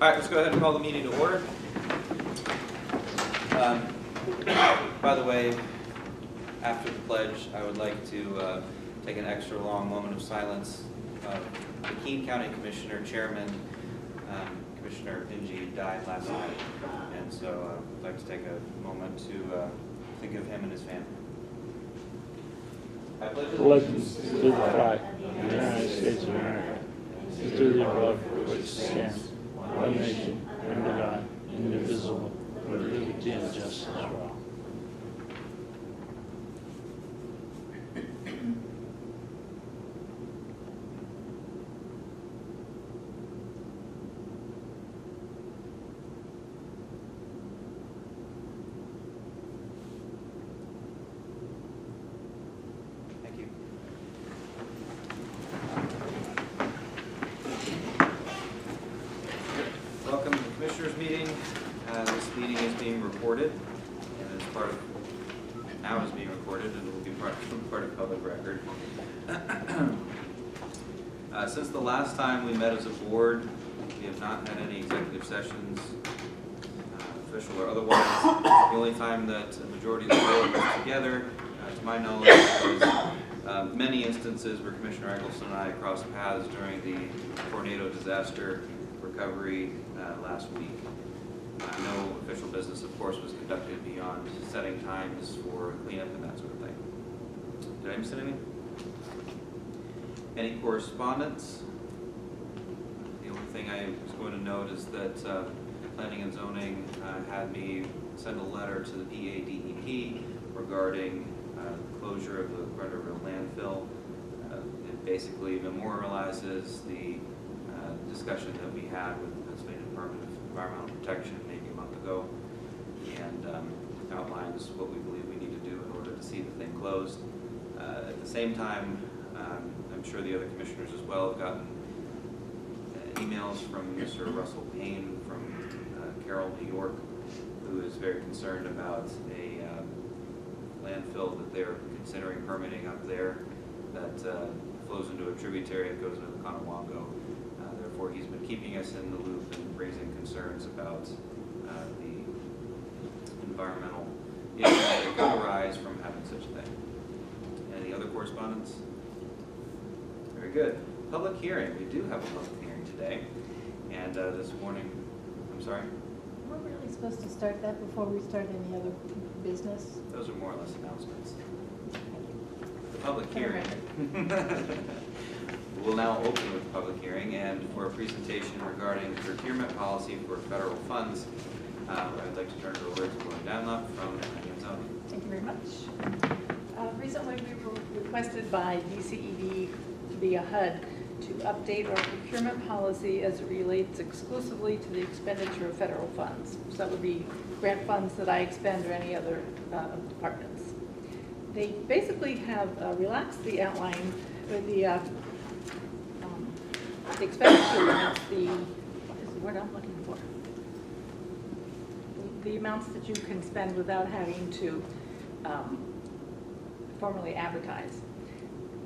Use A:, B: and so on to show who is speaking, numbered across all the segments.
A: right, let's go ahead and call the meeting to order. By the way, after the pledge, I would like to take an extra long moment of silence. The Keene County Commissioner, Chairman, Commissioner Pingy died last night, and so I'd like to take a moment to think of him and his family. I pledge
B: allegiance to the flag of the United States of America, and to the republic for which it stands, one nation, under God, indivisible, with liberty and justice for all.
A: Welcome to the Commissioners' meeting. This meeting is being recorded, and as part of now is being recorded, and will be part of public record. Since the last time we met as a board, we have not had any executive sessions, official or otherwise. The only time that a majority of the board was together, to my knowledge, was many instances where Commissioner Eggleston and I crossed paths during the tornado disaster recovery last week. No official business, of course, was conducted beyond setting times for cleanup and that sort of thing. Did I miss anything? Any correspondence? The only thing I was going to note is that Planning and Zoning had me send a letter to the PADEP regarding the closure of the Rudderville landfill. It basically memorializes the discussion that we had with the Pennsylvania Department of Environmental Protection maybe a month ago, and outlines what we believe we need to do in order to see the thing closed. At the same time, I'm sure the other commissioners as well have gotten emails from Mr. Russell Payne from Carroll, New York, who is very concerned about a landfill that they're considering permitting up there that flows into a tributary that goes into the Conewango. Therefore, he's been keeping us in the loop and raising concerns about the environmental issues that could arise from having such a thing. Any other correspondence? Very good. Public hearing. We do have a public hearing today. And this morning, I'm sorry?
C: We're really supposed to start that before we start any other business.
A: Those are more or less announcements. The public hearing. We'll now open with the public hearing, and for a presentation regarding procurement policy for federal funds, I'd like to turn it over to Glenn Dunlop from Planning and Zoning.
C: Thank you very much. Recently, we were requested by DCED via HUD to update our procurement policy as it relates exclusively to the expenditure of federal funds. So that would be grant funds that I expend or any other departments. They basically have relaxed the outline with the expenditure amounts, what is the word I'm looking for? The amounts that you can spend without having to formally advertise.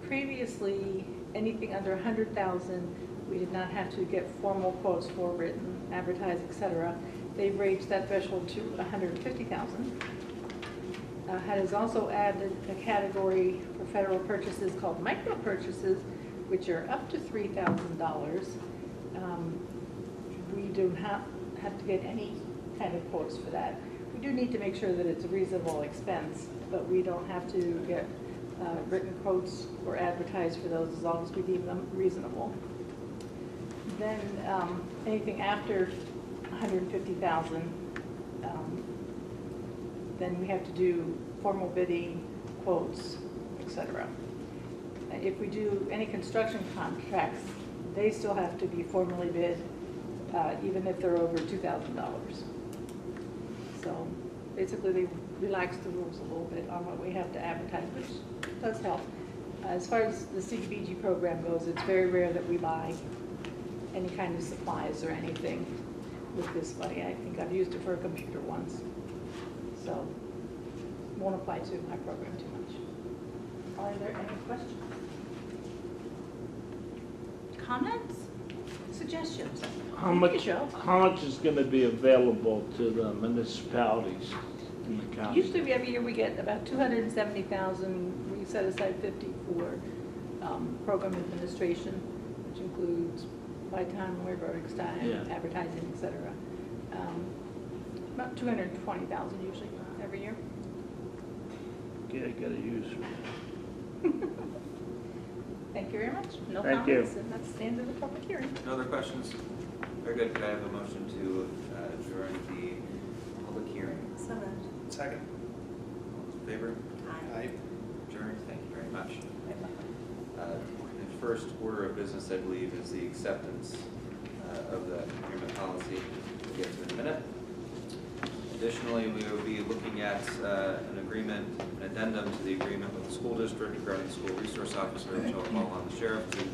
C: Previously, anything under 100,000, we did not have to get formal quotes for, written, advertise, etc. They've raised that threshold to 150,000. HUD has also added a category for federal purchases called micro purchases, which are up to $3,000. We do not have to get any kind of quotes for that. We do need to make sure that it's a reasonable expense, but we don't have to get written quotes or advertise for those as long as we deem them reasonable. Then anything after 150,000, then we have to do formal bidding, quotes, etc. If we do any construction contracts, they still have to be formally bid, even if they're over $2,000. So basically, they relaxed the rules a little bit on what we have to advertise, which does help. As far as the CDBG program goes, it's very rare that we buy any kind of supplies or anything with this money. I think I've used it for a computer once, so won't apply to my program too much. Are there any questions?
D: Comments?
C: suggestions.
B: How
C: Take
B: much,
C: a show.
B: how much is gonna be available to the municipalities in the county?
C: Usually every year we get about 270,000. We set aside 50 for program administration, which includes by time, verdict time,
B: Yeah.
C: advertising, et cetera. About 220,000 usually every year.
B: Okay, I gotta use.
C: Thank you very much. No
B: Thank you.
C: comments, and that's the end of the public hearing.
A: No other questions? Very good. Could I have a motion to adjourn the public hearing?
D: So moved.
E: Second.
A: All those in favor?
D: Aye.
A: Adjourned. Thank you very much. The first order of business, I believe, is the acceptance of the procurement policy. We'll get to in a minute. Additionally, we will be looking at an agreement, an addendum to the agreement with the school district regarding the school resource officer, which I'll call on the sheriff to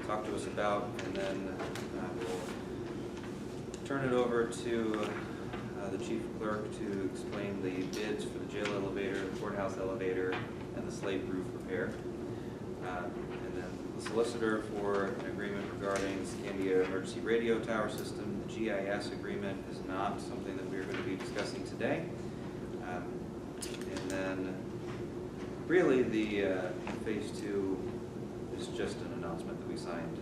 A: talk to us about, and then we'll turn it over to the chief clerk to explain the bids for the jail elevator, the courthouse elevator, and the Slate roof repair. And then the solicitor for an agreement regarding the Scandia emergency radio tower system. The GIS agreement is not something that we're going to be discussing today. And then really the phase 2 is just an announcement that we signed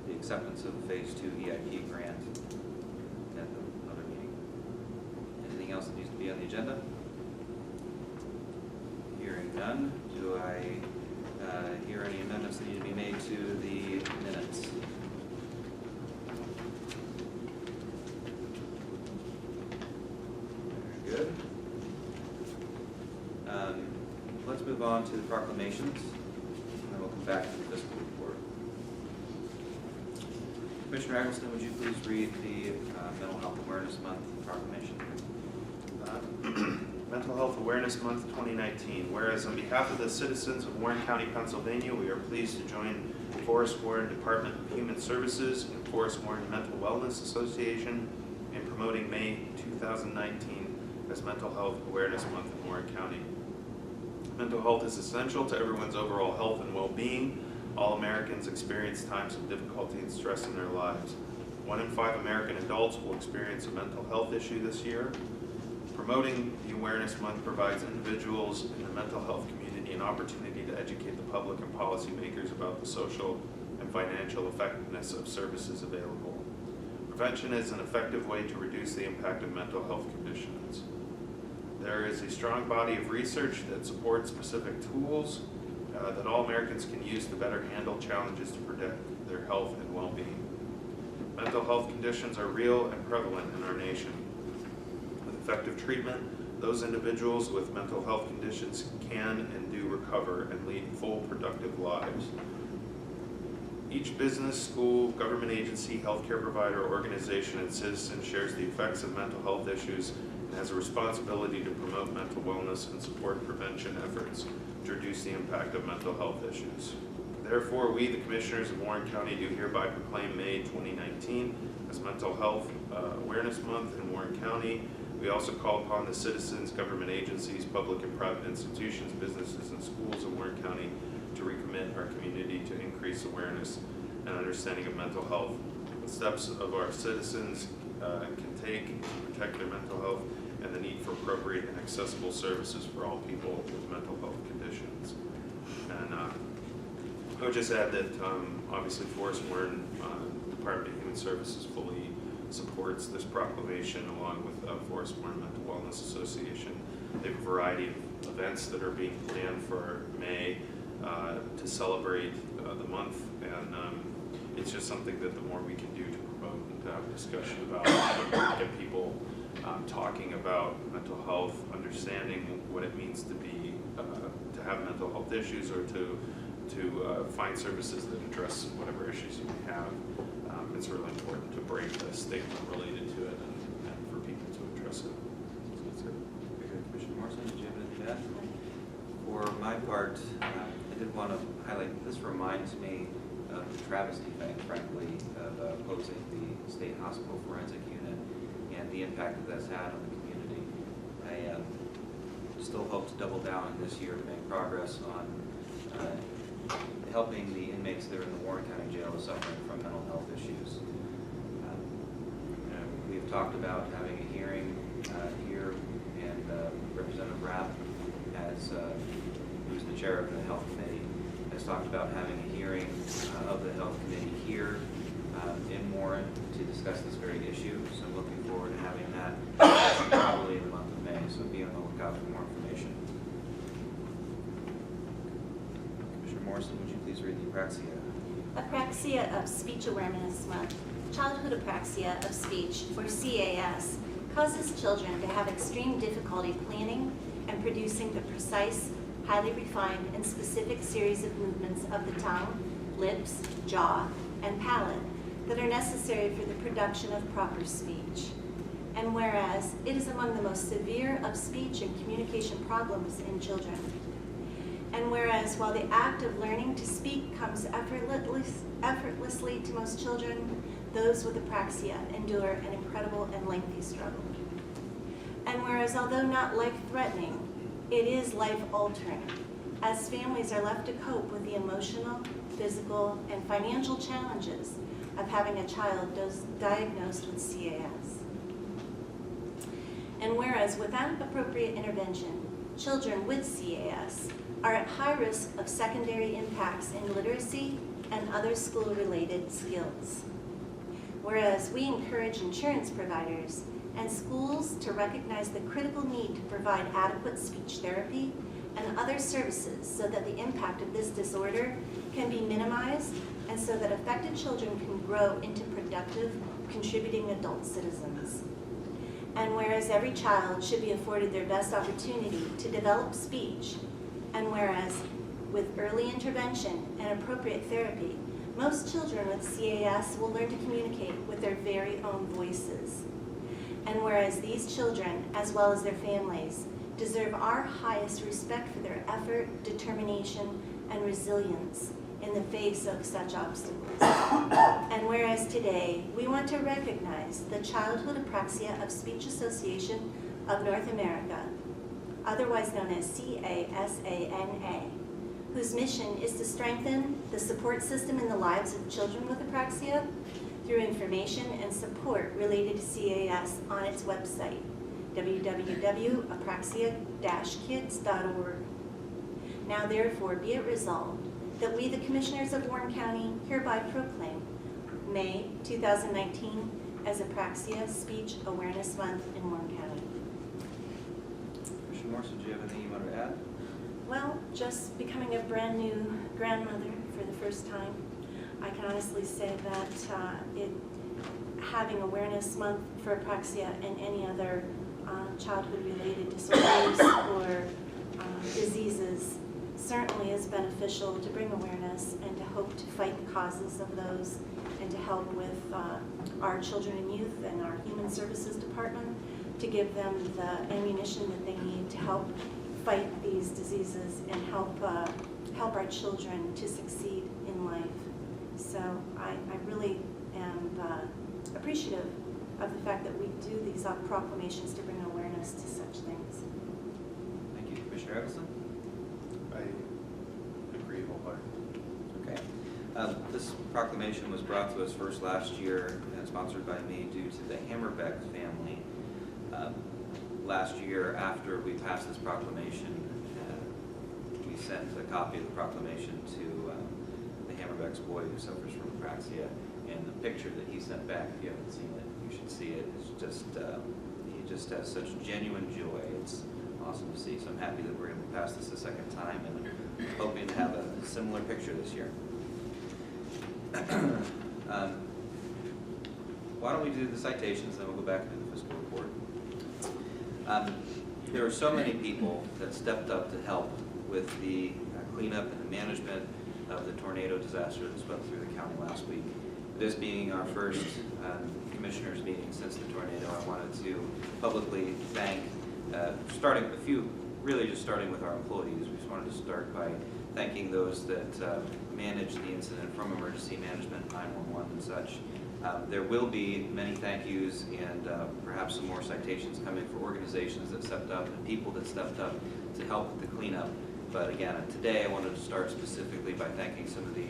A: the acceptance of the phase 2 EIP grant at another meeting. Anything else that needs to be on the agenda? Hearing none, do I hear any amendments that need to be made to the minutes? Very good. Let's move on to the proclamations, and then we'll come back to the fiscal report. Commissioner Eggleston, would you please read the Mental Health Awareness Month proclamation?
E: Mental Health Awareness Month 2019. Whereas on behalf of the citizens of Warren County, Pennsylvania, we are pleased to join Forest Warren Department of Human Services and Forest Warren Mental Wellness Association in promoting May 2019 as Mental Health Awareness Month in Warren County. Mental health is essential to everyone's overall health and well-being. All Americans experience times of difficulty and stress in their lives. 1 in 5 American adults will experience a mental health issue this year. Promoting the Awareness Month provides individuals in the mental health community an opportunity to educate the public and policymakers about the social and financial effectiveness of services available. Prevention is an effective way to reduce the impact of mental health conditions. There is a strong body of research that supports specific tools that all Americans can use to better handle challenges to protect their health and well-being. Mental health conditions are real and prevalent in our nation. With effective treatment, those individuals with mental health conditions can and do recover and lead full, productive lives. Each business, school, government agency, healthcare provider, organization, and citizen shares the effects of mental health issues and has a responsibility to promote mental wellness and support prevention efforts to reduce the impact of mental health issues. Therefore, we, the Commissioners of Warren County, do hereby proclaim May 2019 as Mental Health Awareness Month in Warren County. We also call upon the citizens, government agencies, public and private institutions, businesses, and schools in Warren County to recommit our community to increase awareness and understanding of mental health. The steps of our citizens can take to protect their mental health and the need for appropriate and accessible services for all people with mental health conditions. And I would just add that obviously Forest Warren Department of Human Services fully supports this proclamation along with Forest Warren Mental Wellness Association. They have a variety of events that are being planned for May to celebrate the month, and it's just something that the more we can do to promote and to have a discussion about, get people talking about mental health, understanding what it means to be to have mental health issues or to find services that address whatever issues you may have. It's really important to break the stigma related to it and for people to address it. So that's it.
A: Very good. Commissioner Morrison, did you have anything to add? For my part, I did want to highlight, this reminds me of the travesty, frankly, of closing the state hospital forensic unit and the impact that that's had on the community. I still hope to double down this year to make progress on helping the inmates that are in the Warren County Jail suffering from mental health issues. We've talked about having a hearing here, and Representative Rapp, who's the chair of the Health Committee, has talked about having a hearing of the Health Committee here in Warren to discuss this very issue. So I'm looking forward to having that probably in the month of May, so be on the lookout for more information. Commissioner Morrison, would you please read the Apraxia?
D: Apraxia of Speech Awareness Month. Childhood apraxia of speech, or CAS, causes children to have extreme difficulty planning and producing the precise, highly refined, and specific series of movements of the tongue, lips, jaw, and palate that are necessary for the production of proper speech. And whereas it is among the most severe of speech and communication problems in children. And whereas while the act of learning to speak comes effortlessly to most children, those with apraxia endure an incredible and lengthy struggle. And whereas although not life-threatening, it is life-altering, as families are left to cope with the emotional, physical, and financial challenges of having a child diagnosed with CAS. And whereas without appropriate intervention, children with CAS are at high risk of secondary impacts in literacy and other school-related skills. Whereas we encourage insurance providers and schools to recognize the critical need to provide adequate speech therapy and other services so that the impact of this disorder can be minimized and so that affected children can grow into productive, contributing adult citizens. And whereas every child should be afforded their best opportunity to develop speech, and whereas with early intervention and appropriate therapy, most children with CAS will learn to communicate with their very own voices. And whereas these children, as well as their families, deserve our highest respect for their effort, determination, and resilience in the face of such obstacles. And whereas today, we want to recognize the Childhood Apraxia of Speech Association of North America, otherwise known as CASANA, whose mission is to strengthen the support system in the lives of children with apraxia through information and support related to CAS on its website, www.apraxia-kids.org. Now therefore be it resolved that we, the Commissioners of Warren County, hereby proclaim May 2019 as Apraxia Speech Awareness Month in Warren County.
A: Commissioner Morrison, do you have anything you want to add?
D: Well, just becoming a brand new grandmother for the first time, I can honestly say that having Awareness Month for apraxia and any other childhood-related disorders or diseases certainly is beneficial to bring awareness and to hope to fight the causes of those and to help with our children and youth and our Human Services Department to give them the ammunition that they need to help fight these diseases and help our children to succeed in life. So I really am appreciative of the fact that we do these proclamations to bring awareness to such things.
A: Thank you. Commissioner Edelson?
E: I agree wholeheartedly.
A: Okay. This proclamation was brought to us first last year and sponsored by me due to the Hammerbeck family. Last year, after we passed this proclamation, we sent a copy of the proclamation to the Hammerbeck's boy who suffers from apraxia, and the picture that he sent back, if you haven't seen it, you should see it. It's just, he just has such genuine joy. It's awesome to see. So I'm happy that we're able to pass this a second time, and hoping to have a similar picture this year. Why don't we do the citations, then we'll go back to the fiscal report. There were so many people that stepped up to help with the cleanup and the management of the tornado disaster that swept through the county last week. This being our first commissioners meeting since the tornado, I wanted to publicly thank, starting with our employees. We just wanted to start by thanking those that managed the incident from emergency management, 911 and such. There will be many thank yous and perhaps some more citations coming for organizations that stepped up and people that stepped up to help with the cleanup. But again, today I wanted to start specifically by thanking some of the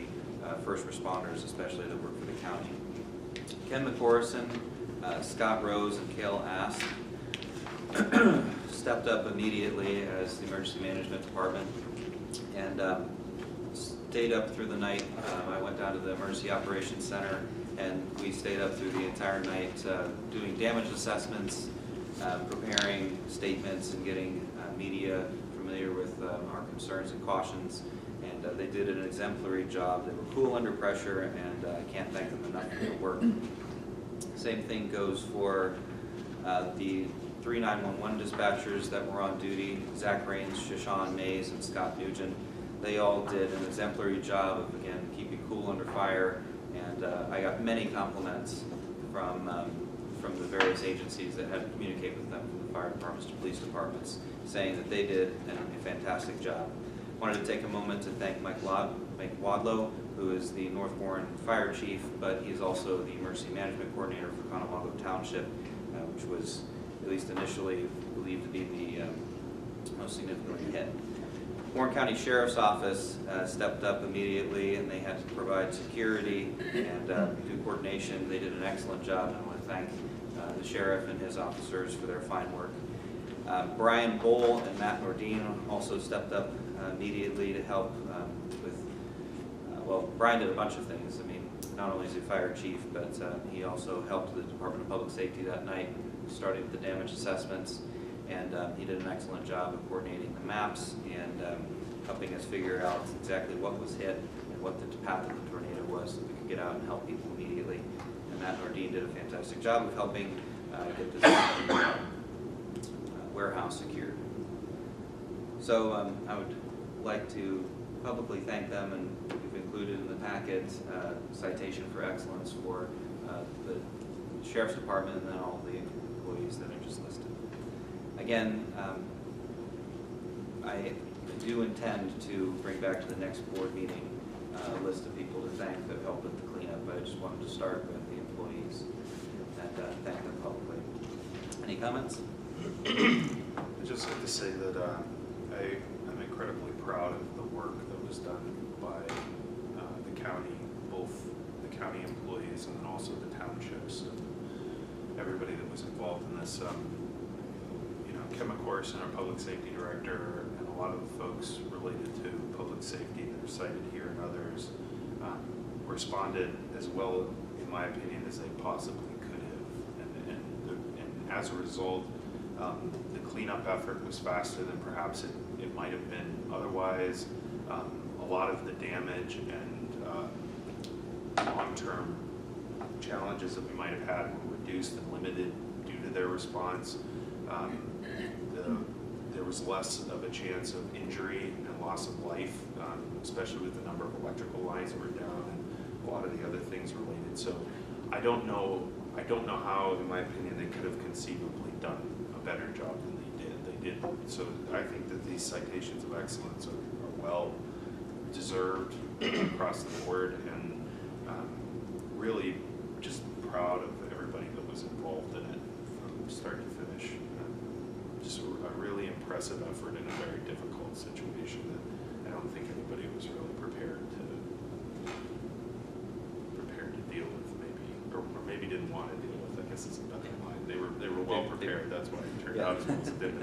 A: first responders, especially that work for the county. Ken McCorrison, Scott Rose, and Cale Ask stepped up immediately as the emergency management department and stayed up through the night. I went down to the emergency operations center and we stayed up through the entire night doing damage assessments, preparing statements and getting media familiar with our concerns and cautions. And they did an exemplary job. They were cool under pressure, and I can't thank them enough for their work. Same thing goes for the 3 911 dispatchers that were on duty, Zach Raines, Shashawn Mays, and Scott Nugent. They all did an exemplary job of, again, keeping cool under fire, and I got many compliments from the various agencies that had to communicate with them, from the fire departments to police departments, saying that they did a fantastic job. Wanted to take a moment to thank Mike Wadlow, who is the North Warren Fire Chief, but he's also the Emergency Management Coordinator for Conomago Township, which was at least initially believed to be the most significantly hit. Warren County Sheriff's Office stepped up immediately, and they had to provide security and do coordination. They did an excellent job, and I want to thank the sheriff and his officers for their fine work. Brian Bowl and Matt Nordine also stepped up immediately to help with, well, Brian did a bunch of things. I mean, not only is he fire chief, but he also helped the Department of Public Safety that night, starting with the damage assessments, and he did an excellent job of coordinating the maps and helping us figure out exactly what was hit and what the path of the tornado was, so we could get out and help people immediately. And Matt Nordine did a fantastic job of helping get this warehouse secured. So I would like to publicly thank them, and we've included in the packet citation for excellence for the Sheriff's Department and then all the employees that I just listed. Again, I do intend to bring back to the next board meeting a list of people to thank that helped with the cleanup, but I just wanted to start with the employees and thank them publicly. Any comments?
E: I'd just like to say that I'm incredibly proud of the work that was done by the county, both the county employees and then also the townships and everybody that was involved in this. Ken McCorrison, our public safety director, and a lot of the folks related to public safety that are cited here and others responded as well, in my opinion, as they possibly could have. And as a result, the cleanup effort was faster than perhaps it might have been otherwise. A lot of the damage and long-term challenges that we might have had were reduced and limited due to their response. There was less of a chance of injury and loss of life, especially with the number of electrical lines that were down and a lot of the other things related. So I don't know how, in my opinion, they could have conceivably done a better job than they did. They did. So I think that these citations of excellence are well deserved across the board, and really just proud of everybody that was involved in it from start to finish. Just a really impressive effort in a very difficult situation that I don't think anybody was really prepared to deal with, maybe, or maybe didn't want to deal with. I guess it's a better line. They were well prepared. That's why it turned out as well as it did.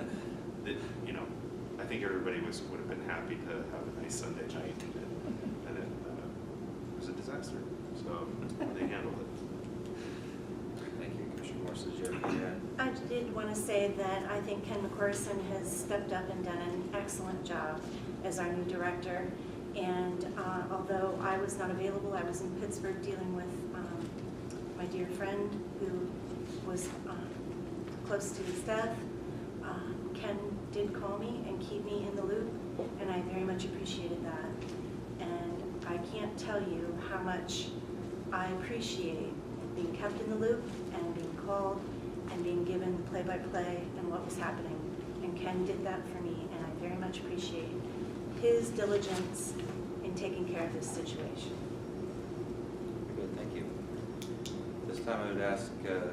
E: I think everybody would have been happy to have a nice Sunday night, and it was a disaster. So they handled it.
A: Thank you, Commissioner Morse. Did you have anything to add?
D: I did want to say that I think Ken McCorrison has stepped up and done an excellent job as our new director. And although I was not available, I was in Pittsburgh dealing with my dear friend who was close to his death. Ken did call me and keep me in the loop, and I very much appreciated that. And I can't tell you how much I appreciate being kept in the loop and being called and being given play-by-play and what was happening. And Ken did that for me, and I very much appreciate his diligence in taking care of this situation.
A: Good, thank you. This time I would ask for the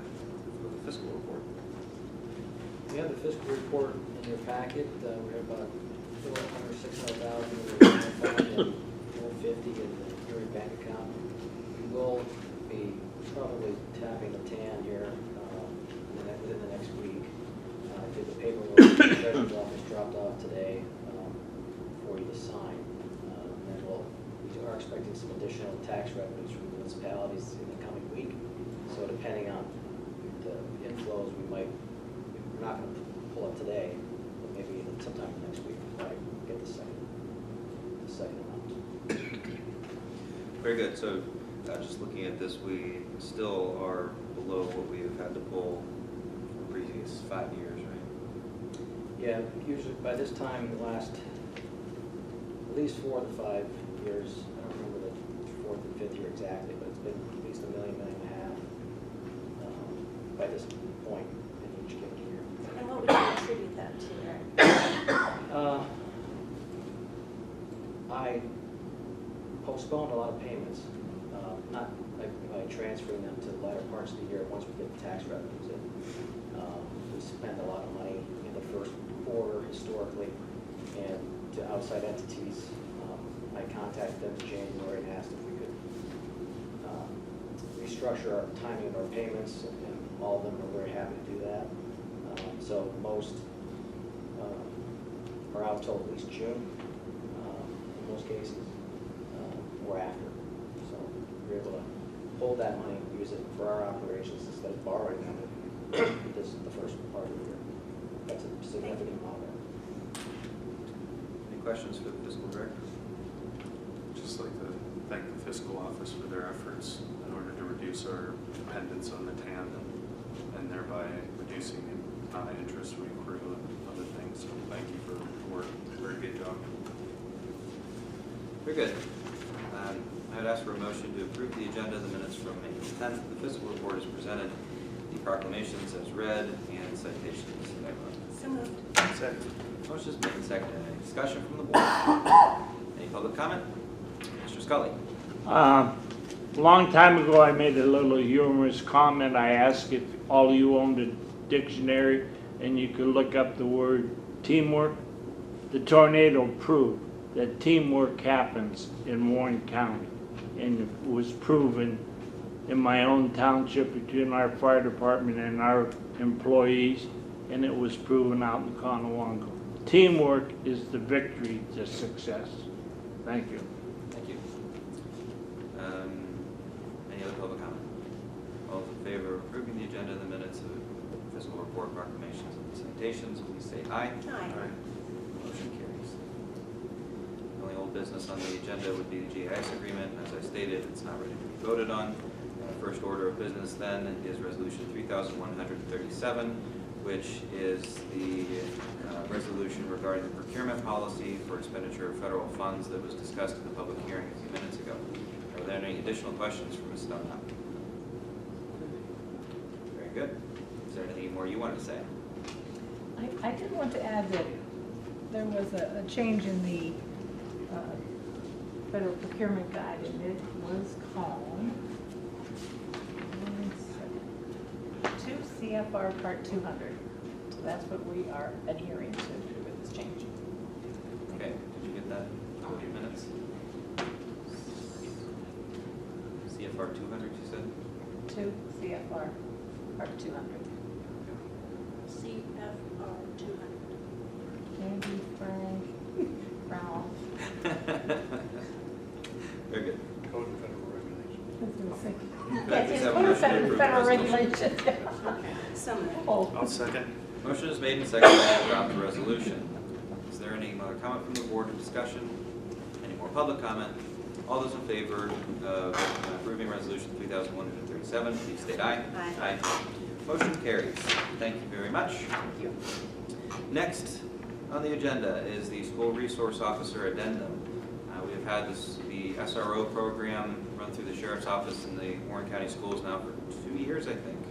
A: fiscal report.
F: We have the fiscal report in your packet. We have about $400,000, $600,000 and $450 in the Erie bank account. We will be probably tapping the TAN here within the next week. I did the paperwork the Treasurer's office dropped off today for you to sign. And we are expecting some additional tax revenues from municipalities in the coming week. So depending on the inflows, we're not going to pull it today, but maybe sometime next week we'll probably get the second amount.
A: Very good. So just looking at this, we still are below what we have had to pull for the previous 5 years, right?
F: Yeah, usually by this time, the last at least 4 to 5 years, I don't remember the 4th and 5th year exactly, but it's been at least $1 million, $1.5 million by this point in each given year.
D: And what would you attribute that to, Eric?
F: I postponed a lot of payments, not like by transferring them to the latter parts of the year once we get the tax revenues in. We spend a lot of money in the first quarter historically, and to outside entities. I contacted them in January and asked if we could restructure our timing of our payments, and all of them are very happy to do that. So most are out till at least June, in most cases, or after. So we're able to hold that money and use it for our operations instead of borrowing them this is the first part of the year. That's a significant amount.
A: Any questions for the fiscal director?
E: Just like to thank the fiscal office for their efforts in order to reduce our dependence on the TAN and thereby reducing the amount of interest we accrue and other things. So thank you for the work. Very good job.
A: Very good. I would ask for a motion to approve the agenda, the minutes from May 10th. The fiscal report is presented, the proclamations as read, and citations.
D: So moved.
E: Second.
A: Motion is made and seconded. Any discussion from the board? Any public comment? Mr. Scully.
B: A long time ago, I made a little humorous comment. I asked if all of you owned a dictionary and you could look up the word teamwork. The tornado proved that teamwork happens in Warren County, and it was proven in my own township between our fire department and our employees, and it was proven out in Conowongo. Teamwork is the victory to success. Thank you.
A: Thank you. Any other public comment? All those in favor of approving the agenda, the minutes of fiscal report, proclamations, and citations, please say aye.
D: Aye.
A: Motion carries. The only old business on the agenda would be the GIS agreement. As I stated, it's not ready to be voted on. First order of business then is resolution 3137, which is the resolution regarding the procurement policy for expenditure of federal funds that was discussed in the public hearing a few minutes ago. Are there any additional questions for Ms. Stumknott? Very good. Is there anything more you wanted to say?
C: I did want to add that there was a change in the federal procurement guide, and it was called 2 CFR Part 200. So that's what we are adhering to with this change.
A: Okay, did you get that? 40 minutes? CFR 200, you said?
C: 2 CFR Part 200.
D: CFR 200.
C: Andy, Frank, Ralph.
A: Very good.
E: Code of Federal Regulations.
C: Yes,
A: Is
C: it's
A: that
C: code of
A: motion to approve the
C: federal
A: resolution?
C: regulations.
D: So moved.
C: Oh.
E: I'll second.
A: Motion is made and seconded to adopt the resolution. Is there any other comment from the board or discussion? Any more public comment? All those in favor of approving resolution 3137, please state aye.
D: Aye.
A: Motion carries. Thank you very much.
C: Thank you.
A: Next on the agenda is the School Resource Officer Addendum. We have had the SRO program run through the Sheriff's Office in the Warren County Schools now for 2 years, I think.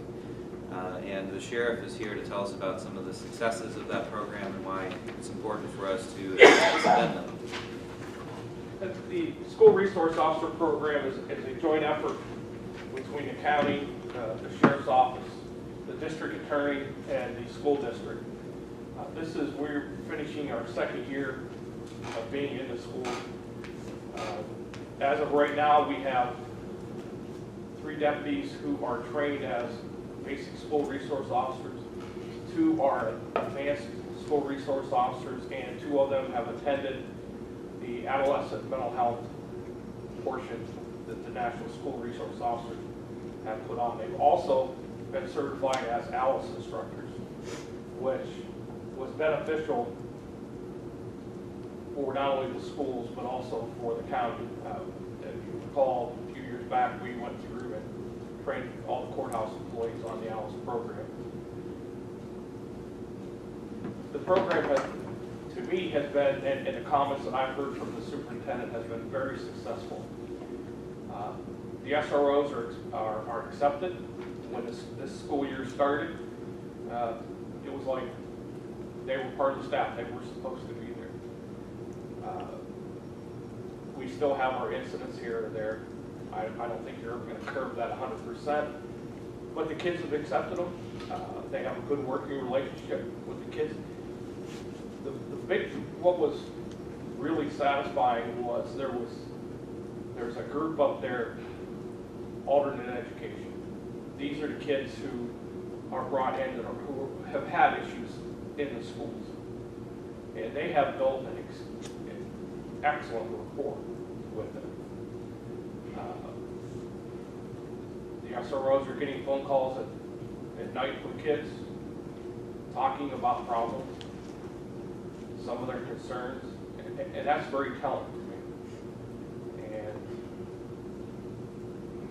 A: And the Sheriff is here to tell us about some of the successes of that program and why it's important for us to adopt this addendum.
G: The School Resource Officer Program is a joint effort between the county, the Sheriff's Office, the District Attorney, and the school district. We're finishing our second year of being in the school. As of right now, we have 3 deputies who are trained as basic school resource officers, 2 are advanced school resource officers, and 2 of them have attended the adolescent mental health portion that the National School Resource Officers have put on. They've also been certified as ALICE instructors, which was beneficial for not only the schools, but also for the county. If you recall, a few years back, we went through and trained all the courthouse employees on the ALICE program. The program has, to me, has been, and the comments that I've heard from the superintendent, has been very successful. The SROs are accepted. When this school year started, it was like they were part of the staff. They were supposed to be there. We still have our incidents here or there. I don't think you're ever going to curb that 100%, but the kids have accepted them. They have a good working relationship with the kids. What was really satisfying was there's a group up there, alternate education. These are the kids who are brought in and who have had issues in the schools, and they have built an excellent rapport with them. The SROs are getting phone calls at night from kids talking about problems, some of their concerns, and that's very telling to me.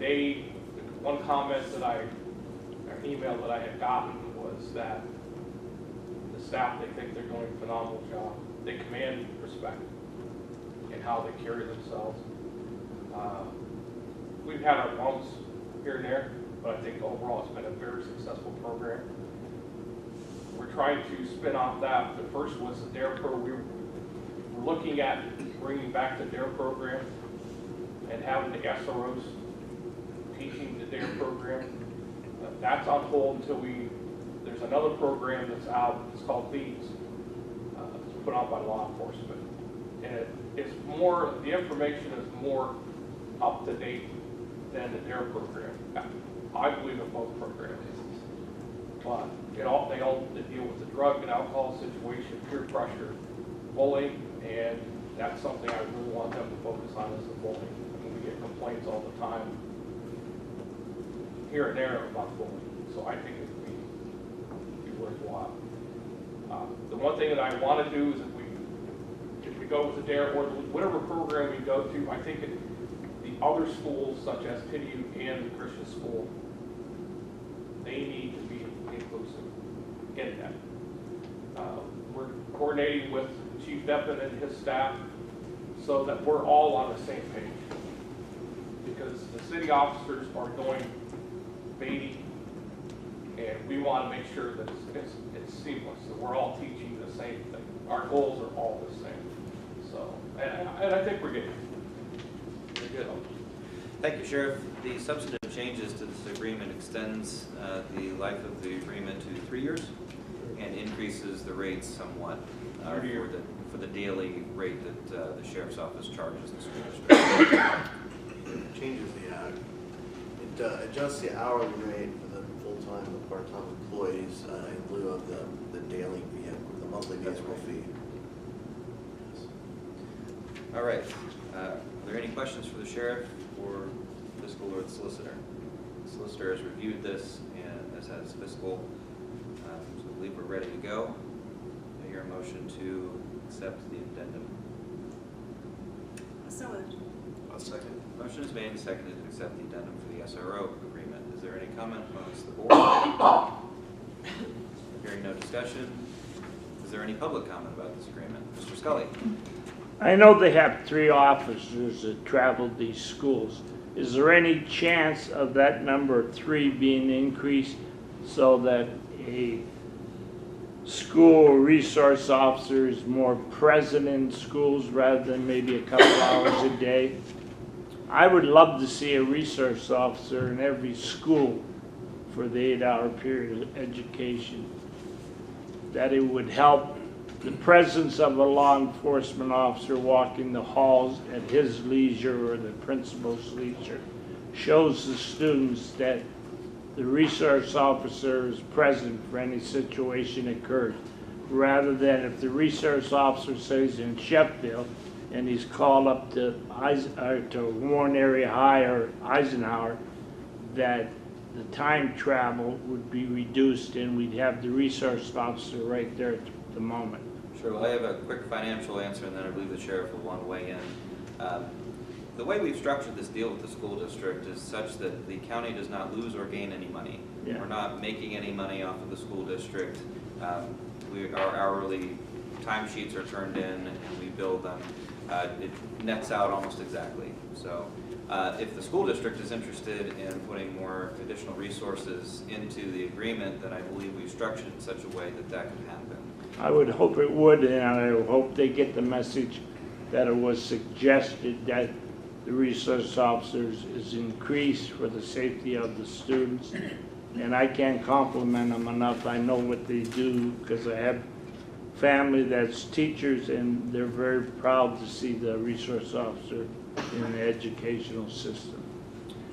G: And one comment an email that I had gotten was that the staff, they think they're doing a phenomenal job. They command respect in how they carry themselves. We've had our bumps here and there, but I think overall it's been a very successful program. We're trying to spin off that. The first was the DARE program. We were looking at bringing back the DARE program and having the SROs teaching the DARE program. That's on hold until there's another program that's out. It's called LEADS. It's put on by law enforcement. And it's more, the information is more up to date than the DARE program. I believe in both programs. But they all deal with the drug and alcohol situation, peer pressure, bullying, and that's something I really want them to focus on is the bullying. I mean, we get complaints all the time here and there about bullying, so I think it would be worthwhile. The one thing that I want to do is if we go with the DARE or whatever program we go to, I think the other schools such as Tidiu and the Christian school, they need to be inclusive in that. We're coordinating with Chief Deppen and his staff so that we're all on the same page. Because the city officers are doing Beatty, and we want to make sure that it's seamless, that we're all teaching the same thing. Our goals are all the same. So, and I think we're getting good.
A: Thank you, Sheriff. The substantive changes to this agreement extends the life of the agreement to 3 years and increases the rates somewhat for the daily rate that the Sheriff's Office charges the school district.
H: It changes it adjusts the hourly rate for the full-time and part-time employees in lieu of the daily vehicle, the monthly vehicle fee.
A: All right. Are there any questions for the Sheriff or Fiscal or the Solicitor? The Solicitor has reviewed this and as has Fiscal, so I believe we're ready to go. I hear a motion to accept the addendum.
D: So moved.
H: I'll second.
A: Motion is made and seconded to accept the addendum for the SRO agreement. Is there any comment amongst the board? Hearing no discussion. Is there any public comment about this agreement? Mr. Scully.
B: I know they have 3 officers that traveled these schools. Is there any chance of that number 3 being increased so that a school resource officer is more present in schools rather than maybe a couple hours a day? I would love to see a resource officer in every school for the 8-hour period of education. That it would help the presence of a law enforcement officer walking the halls at his leisure or the principal's leisure shows the students that the resource officer is present for any situation occurred, rather than if the resource officer says in Sheffield and he's called up to Warren Area High or Eisenhower, that the time travel would be reduced and we'd have the resource officer right there at the moment.
A: Sure, well, I have a quick financial answer, and then I believe the sheriff will want to weigh in. The way we've structured this deal with the school district is such that the county does not lose or gain any money.
B: Yeah.
A: We're not making any money off of the school district. Our hourly timesheets are turned in and we bill them. It nets out almost exactly. So if the school district is interested in putting more additional resources into the agreement, then I believe we've structured it in such a way that that can happen.
B: I would hope it would, and I hope they get the message that it was suggested that the resource officers is increased for the safety of the students. And I can't compliment them enough. I know what they do because I have family that's teachers, and they're very proud to see the resource officer in the educational system.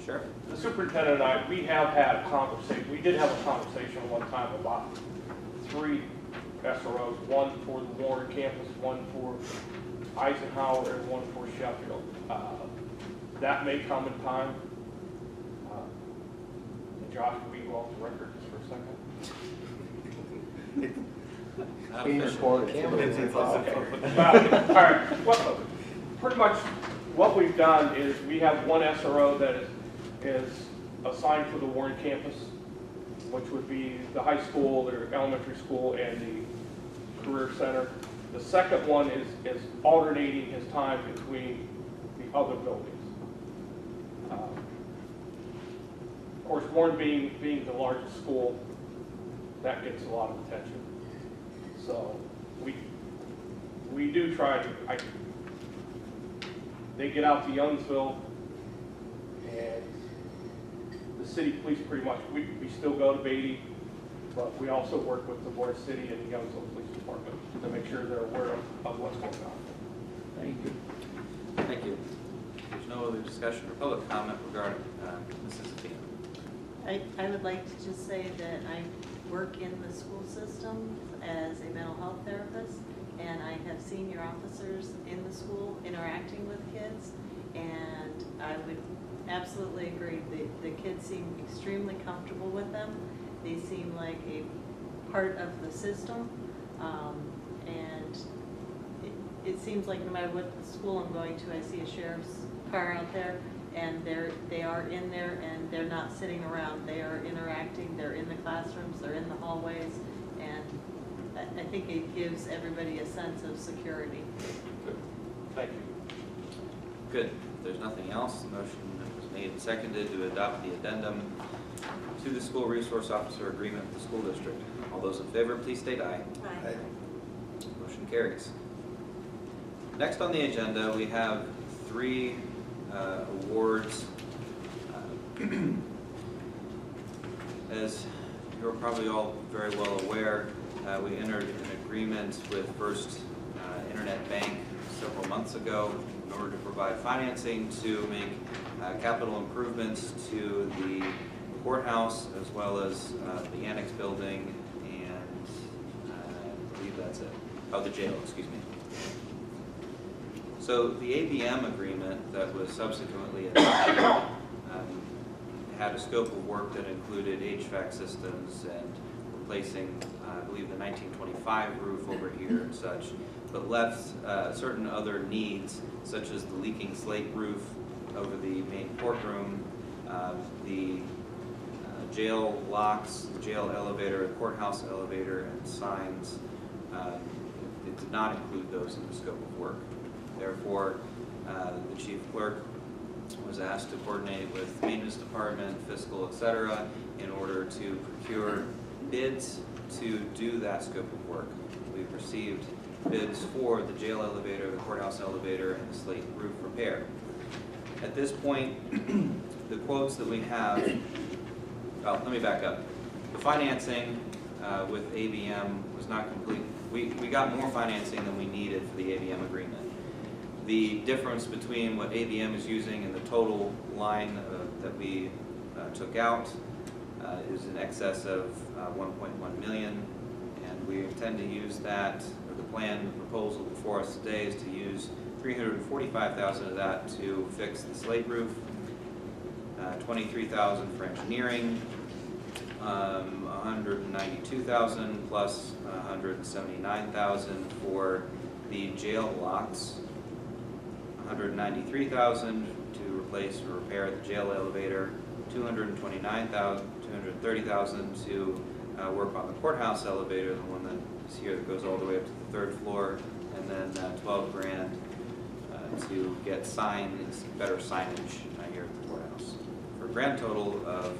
A: Sure.
G: The superintendent and I, we have had a conversation. We did have a conversation one time about 3 SROs, one for the Warren campus, one for Eisenhower, and one for Sheffield. That may come in time. And Josh, can we go off the record just for a second?
A: Not
F: Being
A: official.
F: recorded.
G: All right. Well, pretty much what we've done is we have one SRO that is assigned for the Warren campus, which would be the high school, the elementary school, and the career center. The second one is alternating his time between the other buildings. Of course, Warren being the largest school, that gets a lot of attention. So we do try to, they get out to Youngsville, and the city police pretty much, we still go to Beatty, but we also work with the Board City and the Youngsville Police Department to make sure they're aware of what's going on.
B: Thank you.
A: Thank you. There's no other discussion or public comment regarding Mrs. Athena.
I: I would like to just say that I work in the school system as a mental health therapist, and I have seen your officers in the school interacting with kids, and I would absolutely agree. The kids seem extremely comfortable with them. They seem like a part of the system, and it seems like no matter what school I'm going to, I see a sheriff's car out there, and they are in there, and they're not sitting around. They are interacting. They're in the classrooms. They're in the hallways, and I think it gives everybody a sense of security.
G: Good. Thank you.
A: Good. If there's nothing else, the motion was made and seconded to adopt the addendum to the school resource officer agreement with the school district. All those in favor, please state aye.
D: Aye.
A: Motion carries. Next on the agenda, we have 3 awards. As you're probably all very well aware, we entered an agreement with First Internet Bank several months ago in order to provide financing to make capital improvements to the courthouse as well as the annex building and I believe that's it. Oh, the jail, excuse me. So the ABM agreement that was subsequently adopted had a scope of work that included HVAC systems and replacing, I believe, the 1925 roof over here and such, but left certain other needs, such as the leaking slate roof over the main courtroom, the jail locks, the jail elevator, the courthouse elevator, and signs. It did not include those in the scope of work. Therefore, the chief clerk was asked to coordinate with maintenance department, fiscal, etc., in order to procure bids to do that scope of work. We've received bids for the jail elevator, the courthouse elevator, and the slate roof repair. At this point, the quotes that we have, well, let me back up. The financing with ABM was not complete we got more financing than we needed for the ABM agreement. The difference between what ABM is using and the total line that we took out is in excess of 1.1 million, and we intend to use that, or the plan, the proposal before us today is to use 345,000 of that to fix the slate roof, 23,000 for engineering, 192,000 plus 179,000 for the jail locks, 193,000 to replace or repair the jail elevator, 230,000 to work on the courthouse elevator, the one that is here that goes all the way up to the 3rd floor, and then 12 grand to get signs, better signage here at the courthouse, for a grand total of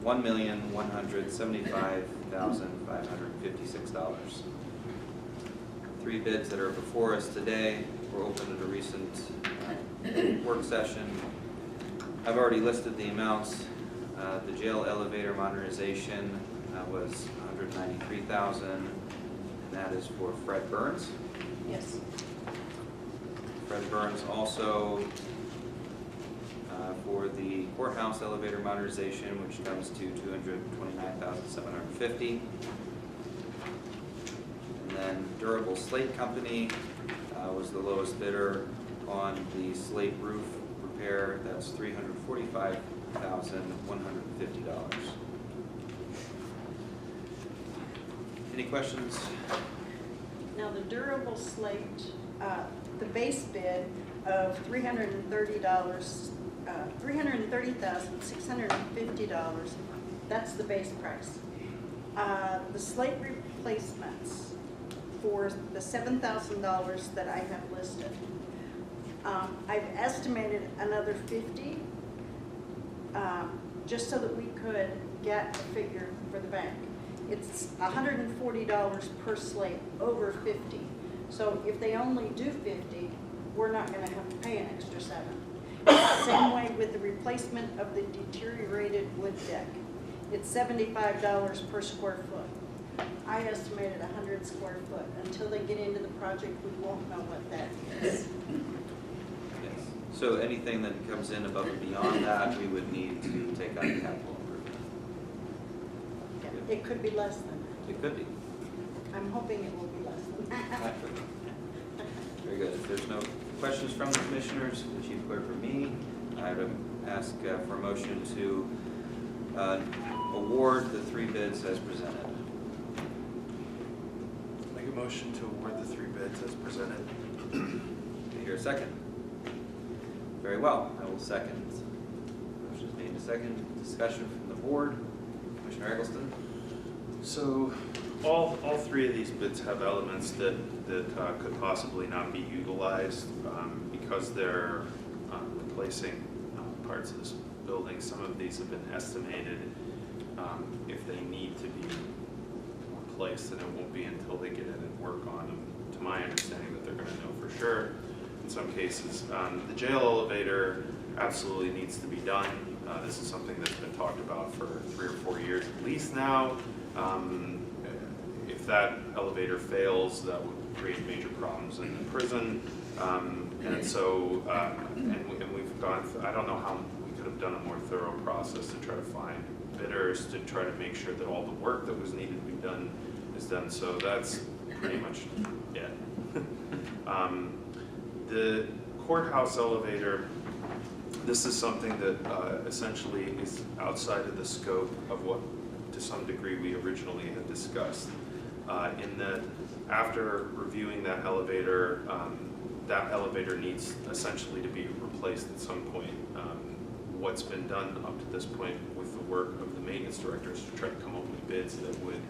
A: $1,175,556. 3 bids that are before us today were opened at a recent work session. I've already listed the amounts. The jail elevator modernization was $193,000, and that is for Fred Burns.
C: Yes.
A: Fred Burns also for the courthouse elevator modernization, which comes to $229,750. And then Durable Slate Company was the lowest bidder on the slate roof repair. That's $345,150. Any questions?
J: Now, the durable slate, the base bid of $330,650, that's the base price. The slate replacements for the $7,000 that I have listed, I've estimated another $50, just so that we could get a figure for the bank. It's $140 per slate, over 50. So if they only do 50, we're not going to have to pay an extra 7. Same way with the replacement of the deteriorated wood deck. It's $75 per square foot. I estimated 100 square foot. Until they get into the project, we won't know what that is.
A: Yes. So anything that comes in above and beyond that, we would need to take out capital improvement.
J: It could be less than that.
A: It could be.
J: I'm hoping it will be less than that.
A: Very good. If there's no questions from the commissioners, the chief clerk or me, I would ask for a motion to award the 3 bids as presented.
E: Make a motion to award the 3 bids as presented.
A: Do you hear a second? Very well. I will second. Motion is made and second. Discussion from the board. Commissioner Eggleston?
E: So all 3 of these bids have elements that could possibly not be utilized because they're replacing parts of this building. Some of these have been estimated. If they need to be replaced, then it won't be until they get in and work on them, to my understanding, that they're going to know for sure. In some cases, the jail elevator absolutely needs to be done. This is something that's been talked about for 3 or 4 years at least now. If that elevator fails, that would create major problems in the prison. And so, and we've gone, I don't know how we could have done a more thorough process to try to find bidders to try to make sure that all the work that was needed to be done is done. So that's pretty much it. The courthouse elevator, this is something that essentially is outside of the scope of what, to some degree, we originally had discussed. After reviewing that elevator needs essentially to be replaced at some point. What's been done up to this point with the work of the maintenance director is to try to come up with bids that would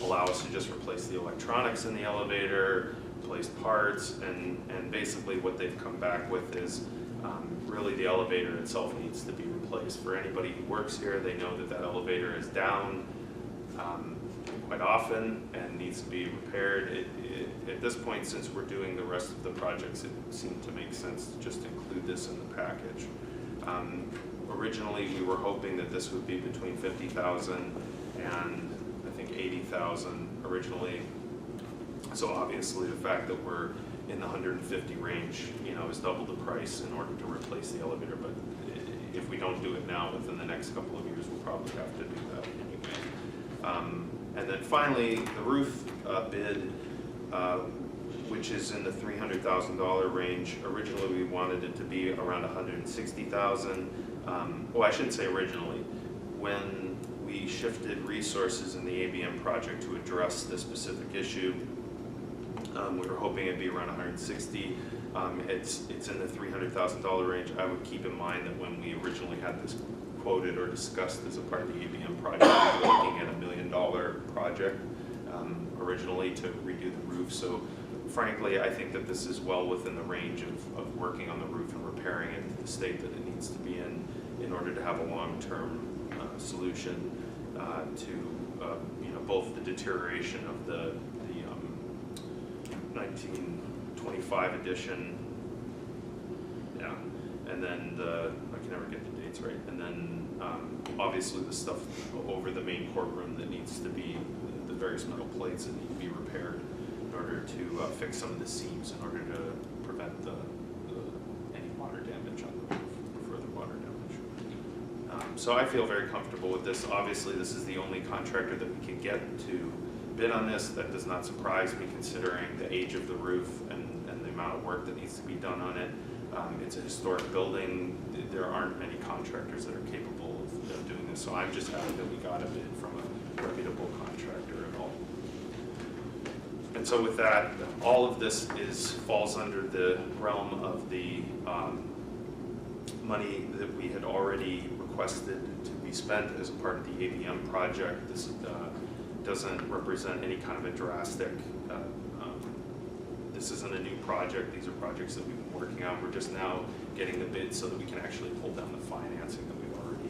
E: allow us to just replace the electronics in the elevator, replace parts, and basically what they've come back with is really the elevator itself needs to be replaced. For anybody who works here, they know that elevator is down quite often and needs to be repaired. At this point, since we're doing the rest of the projects, it seemed to make sense to just include this in the package. Originally, we were hoping that this would be between $50,000 and I think $80,000 originally. So obviously, the fact that we're in the 150 range, is double the price in order to replace the elevator. But if we don't do it now, within the next couple of years, we'll probably have to do that anyway. And then finally, the roof bid, which is in the $300,000 range. Originally, we wanted it to be around $160,000. Well, I shouldn't say originally. When we shifted resources in the ABM project to address this specific issue, we were hoping it'd be around 160. It's in the $300,000 range. I would keep in mind that when we originally had this quoted or discussed as a part of the ABM project, we were looking at $1 million project originally to redo the roof. So frankly, I think that this is well within the range of working on the roof and repairing it to the state that it needs to be in order to have a long-term solution to both the deterioration of the 1925 edition, and then I can never get the dates right, and then obviously the stuff over the main courtroom that needs to be, the various metal plates that need to be repaired in order to fix some of the seams in order to prevent any water damage on the roof, further water damage. So I feel very comfortable with this. Obviously, this is the only contractor that we can get to bid on this. That does not surprise me considering the age of the roof and the amount of work that needs to be done on it. It's a historic building. There aren't many contractors that are capable of doing this, so I'm just happy that we got a bid from a reputable contractor at all. And so with that, all of this falls under the realm of the money that we had already requested to be spent as a part of the ABM project. This doesn't represent any kind of a drastic, this isn't a new project. These are projects that we've been working on. We're just now getting the bid so that we can actually pull down the financing that we've already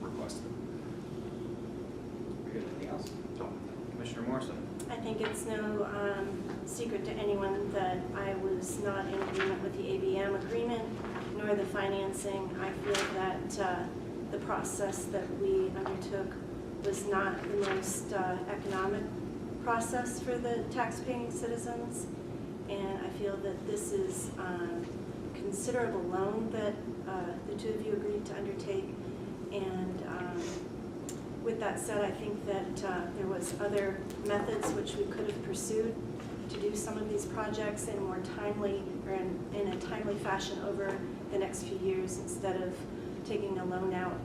E: requested.
A: Anything else?
E: So,
A: Commissioner Morrison?
D: I think it's no secret to anyone that I was not in agreement with the ABM agreement, nor the financing. I feel that the process that we undertook was not the most economic process for the taxpaying citizens. And I feel that this is a considerable loan that the two of you agreed to undertake. And with that said, I think that there was other methods which we could have pursued to do some of these projects in a more timely or in a timely fashion over the next few years instead of taking a loan out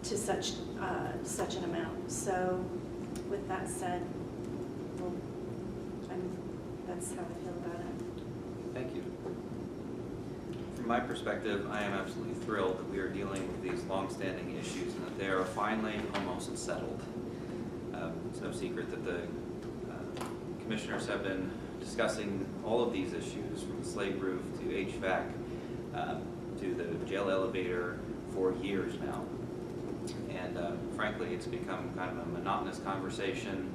D: to such an amount. So with that said, that's how I feel about it.
A: Thank you. From my perspective, I am absolutely thrilled that we are dealing with these long-standing issues and that they are finally almost settled. It's no secret that the commissioners have been discussing all of these issues, from the Slate roof to HVAC to the jail elevator, for years now. And frankly, it's become kind of a monotonous conversation,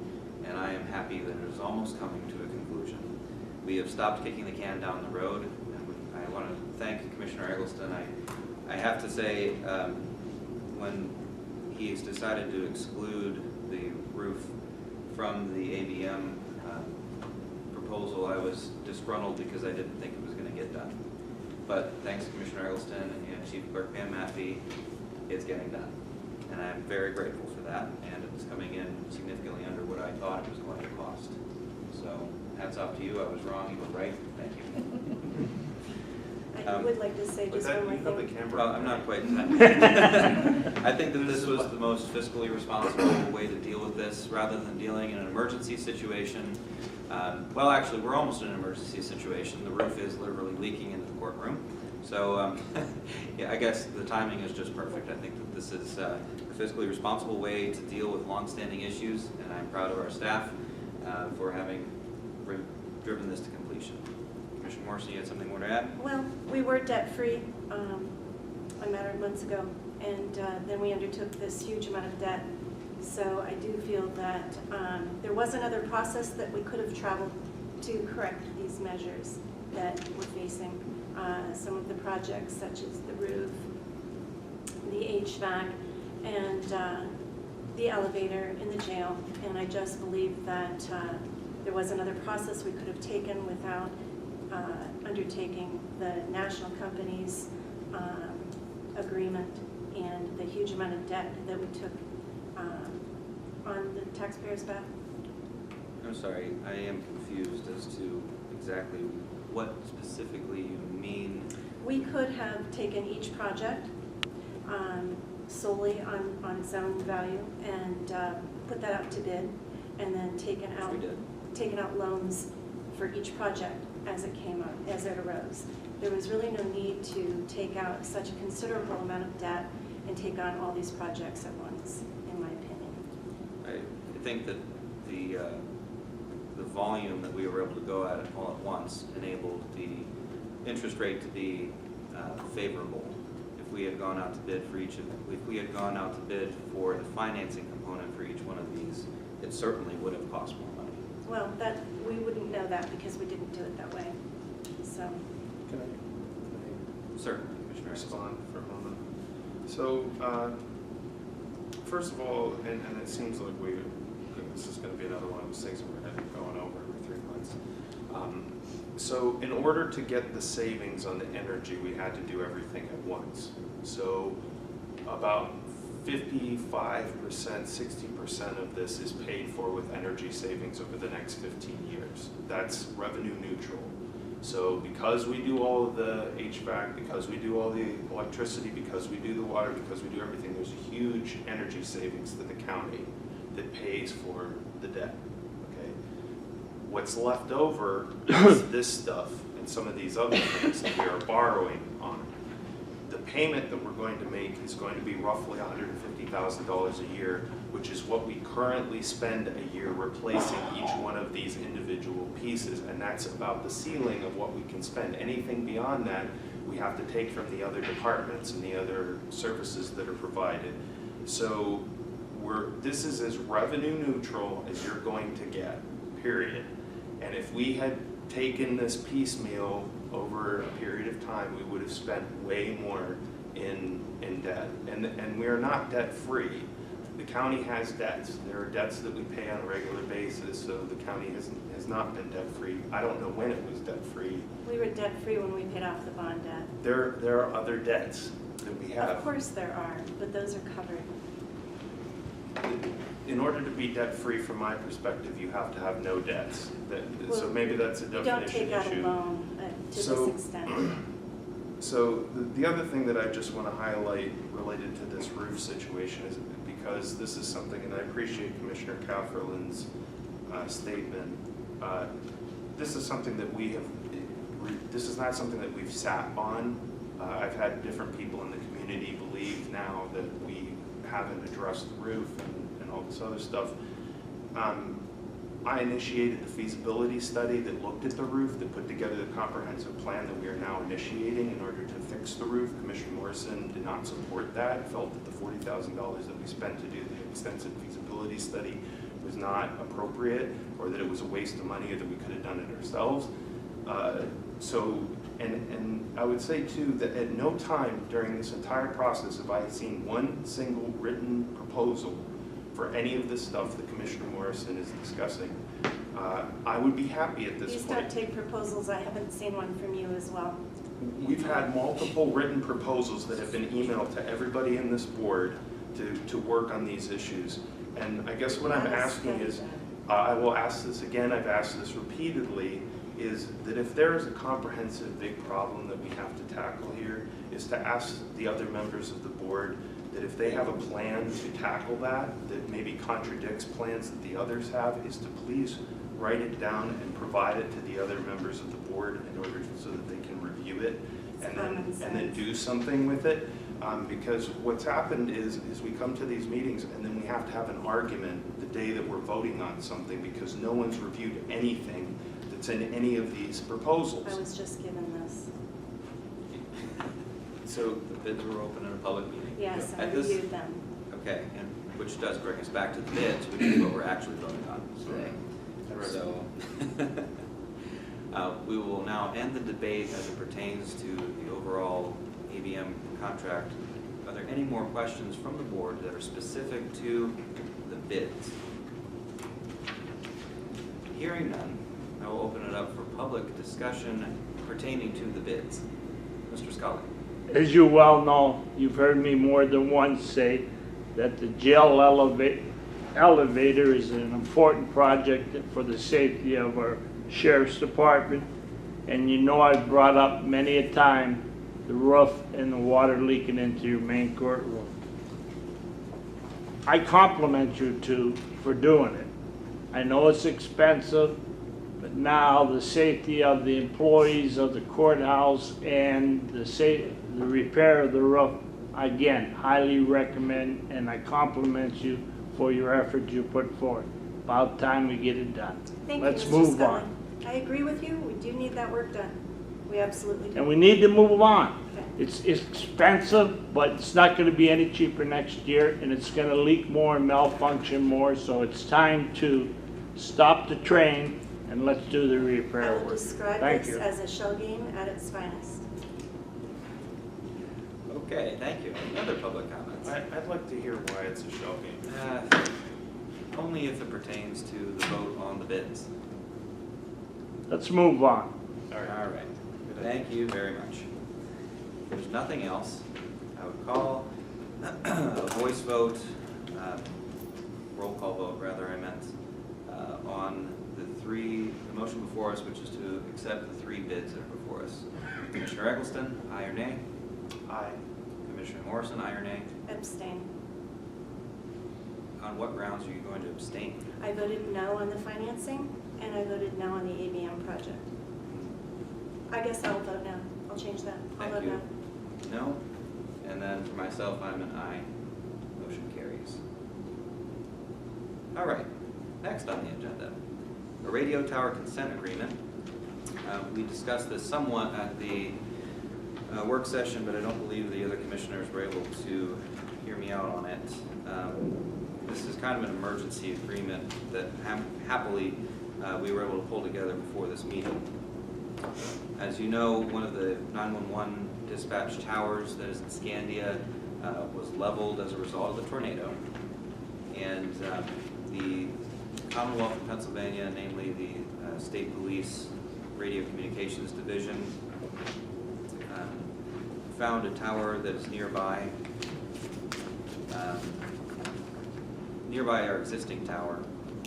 A: and I am happy that it is almost coming to a conclusion. We have stopped kicking the can down the road, and I want to thank Commissioner Eggleston. I have to say, when he's decided to exclude the roof from the ABM proposal, I was disgruntled because I didn't think it was going to get done. But thanks to Commissioner Eggleston and Chief Clerk Pam Maffey, it's getting done. And I'm very grateful for that, and it's coming in significantly under what I thought it was going to cost. So hats off to you. I was wrong, you were right. Thank you.
D: I would like to say just one more
E: you have the
D: thing.
E: camera.
A: Well, I'm not quite. I think that this was the most fiscally responsible way to deal with this, rather than dealing in an emergency situation. Well, actually, we're almost in an emergency situation. The roof is literally leaking into the courtroom. So, yeah, I guess the timing is just perfect. I think that this is a fiscally responsible way to deal with longstanding issues, and I'm proud of our staff for having driven this to completion. Commissioner Morrison, you had something more to add?
D: Well, we were debt-free a matter of months ago, and then we undertook this huge amount of debt. So I do feel that there was another process that we could have traveled to correct these measures that we're facing. Some of the projects, such as the roof, the HVAC, and the elevator in the jail, and I just believe that there was another process we could have taken without undertaking the national company's agreement and the huge amount of debt that we took on the taxpayers' back.
A: I'm sorry, I am confused as to exactly what specifically you mean.
D: We could have taken each project solely on its own value and put that out to bid, and then taken out loans for each project as it came up, as it arose. There was really no need to take out such a considerable amount of debt and take on all these projects at once, in my opinion.
A: I think that the volume that we were able to go at it all at once enabled the interest rate to be favorable. If we had gone out to bid if we had gone out to bid for the financing component for each one of these, it certainly would have cost more money.
D: Well, we wouldn't know that because we didn't do it that way. So,
E: Can I
A: Certainly, Commissioner.
E: respond for a moment? So, first of all, and it seems like this is going to be another one of those things that we're going to be going over every 3 months. So in order to get the savings on the energy, we had to do everything at once. So about 55%, 60% of this is paid for with energy savings over the next 15 years. That's revenue neutral. So because we do all of the HVAC, because we do all the electricity, because we do the water, because we do everything, there's a huge energy savings to the county that pays for the debt. Okay. What's left over is this stuff and some of these other things that we are borrowing on. The payment that we're going to make is going to be roughly $150,000 a year, which is what we currently spend a year replacing each one of these individual pieces, and that's about the ceiling of what we can spend. Anything beyond that, we have to take from the other departments and the other services that are provided. So this is as revenue neutral as you're going to get, period. And if we had taken this piecemeal over a period of time, we would have spent way more in debt. And we are not debt-free. The county has debts. There are debts that we pay on a regular basis, so the county has not been debt-free. I don't know when it was debt-free.
D: we were debt-free when we paid off the bond debt.
E: There are other debts that we have.
D: Of course there are, but those are covered.
E: In order to be debt-free, from my perspective, you have to have no debts. So
D: Well,
E: maybe that's a
D: You don't
E: definition
D: take out a
E: issue.
D: loan to
E: So-
D: this extent.
E: So the other thing that I just want to highlight related to this roof situation is because this is something, and I appreciate Commissioner Catherland's statement. This is something that this is not something that we've sat on. I've had different people in the community believe now that we haven't addressed the roof and all this other stuff. I initiated the feasibility study that looked at the roof, that put together the comprehensive plan that we are now initiating in order to fix the roof. Commissioner Morrison did not support that, felt that the $40,000 that we spent to do the extensive feasibility study was not appropriate, or that it was a waste of money, or that we could have done it ourselves. And I would say too that at no time during this entire process have I seen one single written proposal for any of this stuff that Commissioner Morrison is discussing. I would be happy at this
D: Please
E: point.
D: don't take proposals, I haven't seen one from you as well.
E: We've had multiple written proposals that have been emailed to everybody in this board to work on these issues. And I guess what I'm asking is, I will ask this again, I've asked this repeatedly, is that if there is a comprehensive big problem that we have to tackle here, is to ask the other members of the board that if they have a plan to tackle that maybe contradicts plans that the others have, is to please write it down and provide it to the other members of the board in order so that they can review it and then do something with it. Because what's happened is we come to these meetings and then we have to have an argument the day that we're voting on something because no one's reviewed anything that's in any of these proposals.
D: I was just given this.
A: So the bids were open in a public meeting?
D: Yes, I
A: At this-
D: reviewed them.
A: Okay, and which does bring us back to the bids, which is what we're actually voting on today. So, we will now end the debate as it pertains to the overall ABM contract. Are there any more questions from the board that are specific to bids? Hearing none, I will open it up for public discussion pertaining to the bids. Mr. Scully.
B: As you well know, you've heard me more than once say that the jail elevator is an important project for the safety of our sheriff's department. And you know I've brought up many a time the roof and the water leaking into your main courtroom. I compliment you two for doing it. I know it's expensive, but now the safety of the employees of the courthouse and the repair of the roof, again, highly recommend, and I compliment you for your effort you put forth. About time we get it done.
D: Thank
B: Let's
D: you, Mr.
B: move
D: Scully.
B: on.
D: I agree with you. We do need that work done. We absolutely do.
B: And we need to move on.
D: Okay.
B: It's expensive, but it's not gonna be any cheaper next year, and it's gonna leak more and malfunction more, so it's time to stop the train and let's do the
D: I
B: repair
D: would
B: work.
D: describe
B: Thank
D: this
B: you.
D: as a shell game at its finest.
A: Okay, thank you. Any other public comments?
E: I'd like to hear why it's a shell game.
A: Only if it pertains to the vote on the bids.
B: Let's move on.
A: All right. Thank you very much. If there's nothing else, I would call a voice vote, roll call vote rather, I meant, on the motion before us, which is to accept the 3 bids that are before us. Commissioner Eggleston, aye or nay?
E: Aye.
A: Commissioner Morrison, aye or nay?
D: Abstain.
A: On what grounds are you going to abstain?
D: I voted no on the financing, and I voted no on the ABM project. I guess I'll vote no. I'll change that. I'll
A: Thank
D: vote
A: you.
D: no.
A: No? And then for myself, I'm an aye. Motion carries. All right, next on the agenda, a radio tower consent agreement. We discussed this somewhat at the work session, but I don't believe the other commissioners were able to hear me out on it. This is kind of an emergency agreement that happily we were able to pull together before this meeting. As you know, one of the 911 dispatch towers that is in Scandia was leveled as a result of the tornado. And the Commonwealth of Pennsylvania, namely the State Police Radio Communications Division, found a tower that is nearby our existing tower,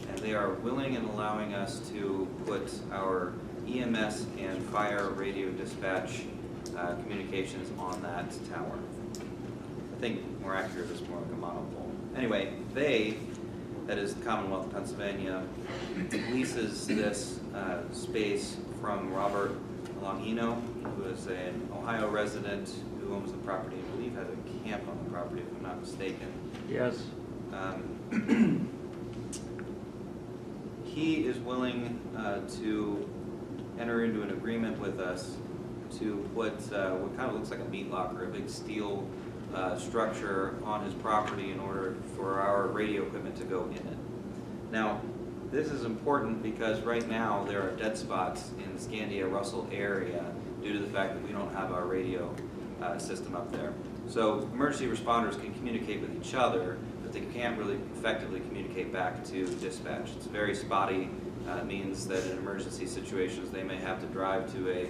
A: and they are willing and allowing us to put our EMS and fire radio dispatch communications on that tower. I think more accurate is more like a monopole. Anyway, that is the Commonwealth of Pennsylvania, leases this space from Robert Longino, who is an Ohio resident who owns the property, I believe has a camp on the property, if I'm not mistaken.
B: Yes.
A: He is willing to enter into an agreement with us to put what kind of looks like a meat locker, a big steel structure on his property in order for our radio equipment to go in it. Now, this is important because right now there are dead spots in the Scandia-Russell area due to the fact that we don't have our radio system up there. So emergency responders can communicate with each other, but they can't really effectively communicate back to dispatch. It's very spotty. It means that in emergency situations they may have to drive to a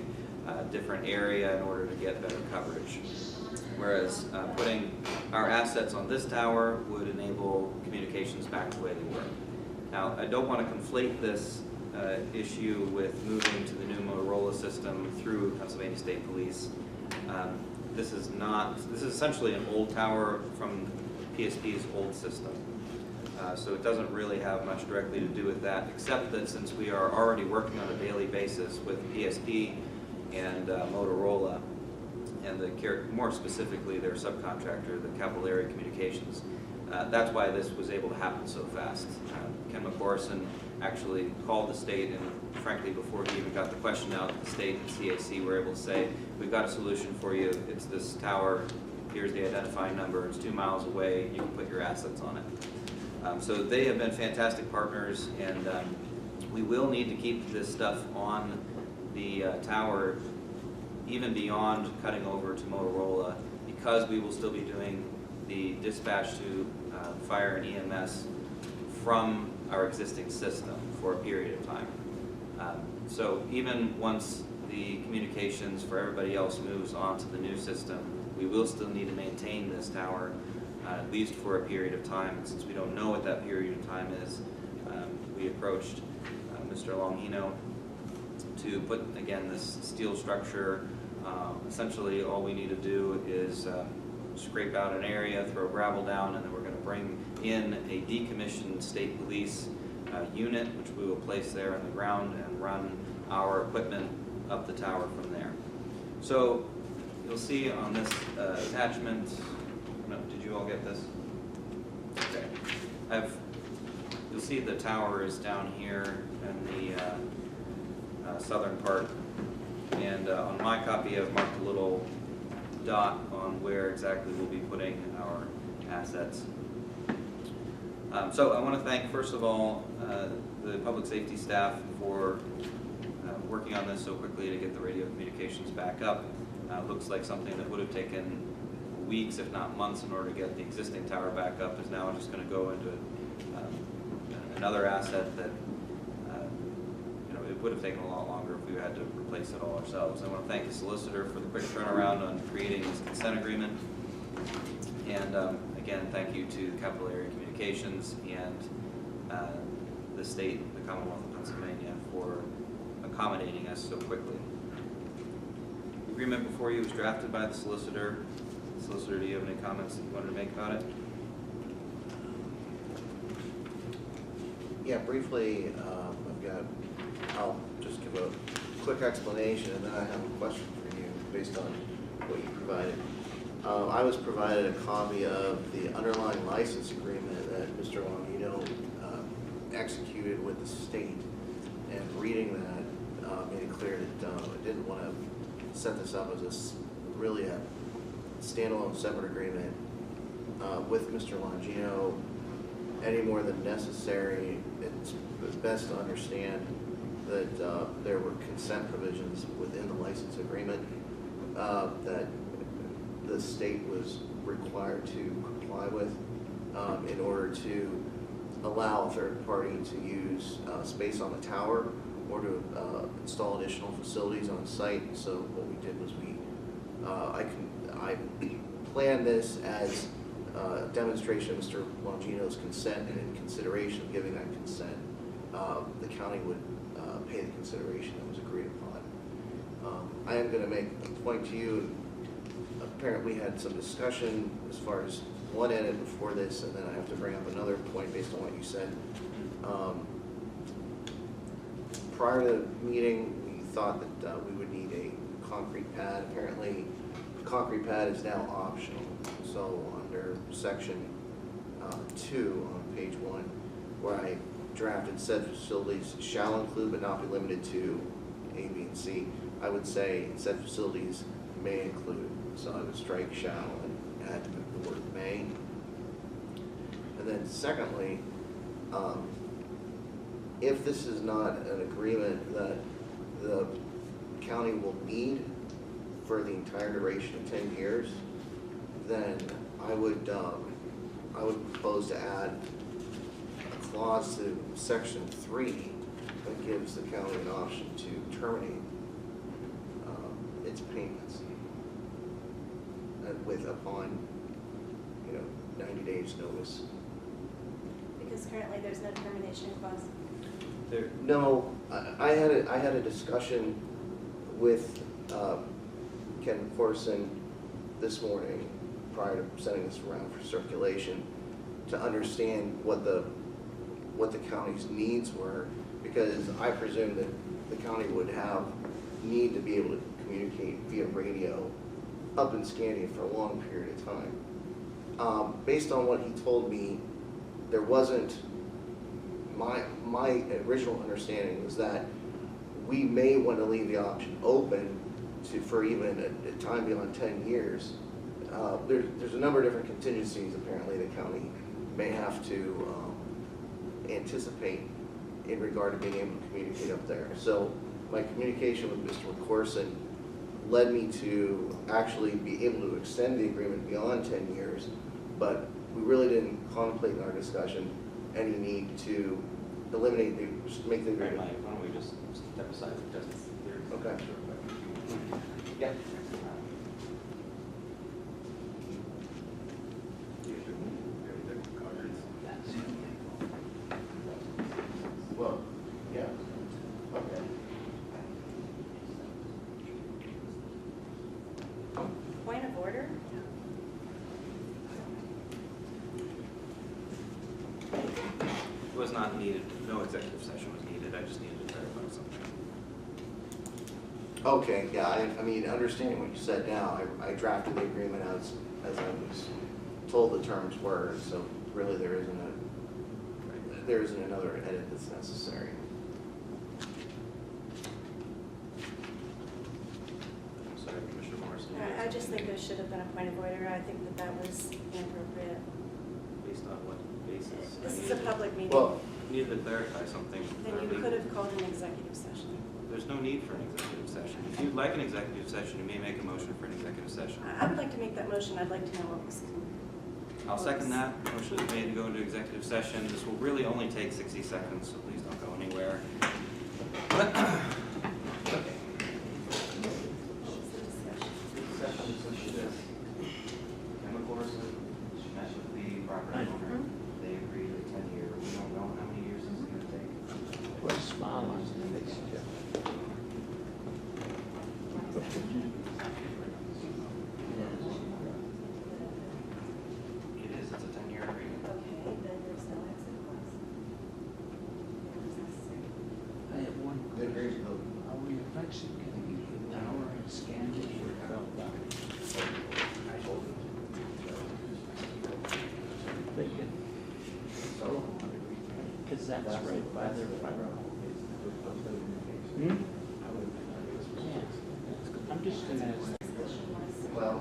A: different area in order to get better coverage. Whereas putting our assets on this tower would enable communications back the way they were. Now, I don't want to conflate this issue with moving to the new Motorola system through Pennsylvania State Police. This is essentially an old tower from PSP's old system. So it doesn't really have much directly to do with that, except that since we are already working on a daily basis with PSP and Motorola, and more specifically their subcontractor, the Capillary Communications, that's why this was able to happen so fast. Ken McCorson actually called the state, and frankly, before he even got the question out, the state and CAC were able to say, we've got a solution for you. It's this tower. Here's the identifying number. It's 2 miles away. You can put your assets on it. So they have been fantastic partners, and we will need to keep this stuff on the tower even beyond cutting over to Motorola, because we will still be doing the dispatch to fire and EMS from our existing system for a period of time. So even once the communications for everybody else moves on to the new system, we will still need to maintain this tower at least for a period of time. And since we don't know what that period of time is, we approached Mr. Longino to put, again, this steel structure. Essentially, all we need to do is scrape out an area, throw gravel down, and then we're going to bring in a decommissioned state police unit, which we will place there on the ground and run our equipment up the tower from there. So you'll see on this attachment, no, did you all get this? Okay. You'll see the tower is down here in the southern part. And on my copy, I've marked a little dot on where exactly we'll be putting our assets. So I want to thank, first of all, the public safety staff for working on this so quickly to get the radio communications back up. Looks like something that would have taken weeks, if not months, in order to get the existing tower back up is now just going to go into another asset that it would have taken a lot longer if we had to replace it all ourselves. I want to thank the solicitor for the quick turnaround on creating this consent agreement. And again, thank you to Capital Area Communications and the state, the Commonwealth of Pennsylvania, for accommodating us so quickly. The agreement before you was drafted by the solicitor. Solicitor, do you have any comments that you wanted to make about it?
H: Yeah, briefly, I'll just give a quick explanation, and then I have a question for you based on what you provided. I was provided a copy of the underlying license agreement that Mr. Longino executed with the state, and reading that made it clear that I didn't want to set this up as really a standalone separate agreement with Mr. Longino any more than necessary. It's best to understand that there were consent provisions within the license agreement that the state was required to comply with in order to allow a third party to use space on the tower or to install additional facilities on site. So what we did was I planned this as a demonstration of Mr. Longino's consent, and in consideration of giving that consent, the county would pay the consideration that was agreed upon. I am going to make a point to you. Apparently we had some discussion as far as one edit before this, and then I have to bring up another point based on what you said. Prior to the meeting, we thought that we would need a concrete pad. Apparently, the concrete pad is now optional. So under section 2 on page 1, where I drafted said facilities shall include but not be limited to A, B, and C, I would say said facilities may include. So I would strike shall and add the word may. And then secondly, if this is not an agreement that the county will need for the entire duration of 10 years, then I would propose to add a clause to section 3 that gives the county an option to terminate its payments upon 90 days notice.
D: Because currently there's no termination clause.
H: No, I had a discussion with Ken Corson this morning prior to sending this around for circulation to understand what the county's needs were, because I presume that the county would need to be able to communicate via radio up in Scandia for a long period of time. Based on what he told me, there wasn't, my original understanding was that we may want to leave the option open for even a time beyond 10 years. There's a number of different contingencies apparently the county may have to anticipate in regard to being able to communicate up there. So my communication with Mr. McCorson led me to actually be able to extend the agreement beyond 10 years, but we really didn't contemplate in our discussion any need to eliminate just make the
A: Why
H: agreement.
A: don't we just step aside for just
H: Okay.
A: Yeah.
H: Well, yeah, okay.
D: Point of order?
A: It was not needed, no executive session was needed, I just needed to clarify something.
H: Okay, yeah, I mean, understanding what you said now, I drafted the agreement as I was told the terms were, so really there isn't another edit that's necessary.
A: I'm sorry, Commissioner Morrison.
D: I just think there should have been a point of order. I think that that was inappropriate.
A: Based on what basis?
D: This is a public meeting.
H: Well,
A: Needed to clarify something.
D: Then you could have called an executive session.
A: There's no need for an executive session. If you'd like an executive session, you may make a motion for an executive session.
D: I would like to make that motion. I'd like to know what was.
A: I'll second that. Motion is made to go into executive session. This will really only take 60 seconds, so please don't go anywhere. Okay. Session is this. Chemical She met with the property owner. They agreed to 10-year. We don't know how many years this is going to take.
B: Put a smile on your face, Jeff.
A: It is. It's a 10-year agreement.
D: Okay, then there's no exit clause. It was necessary.
K: I have one question. Are we actually getting the tower and scanned it or fell down? Thinking, because that's right by their fire.
B: Hmm? I'm just gonna ask.
H: well,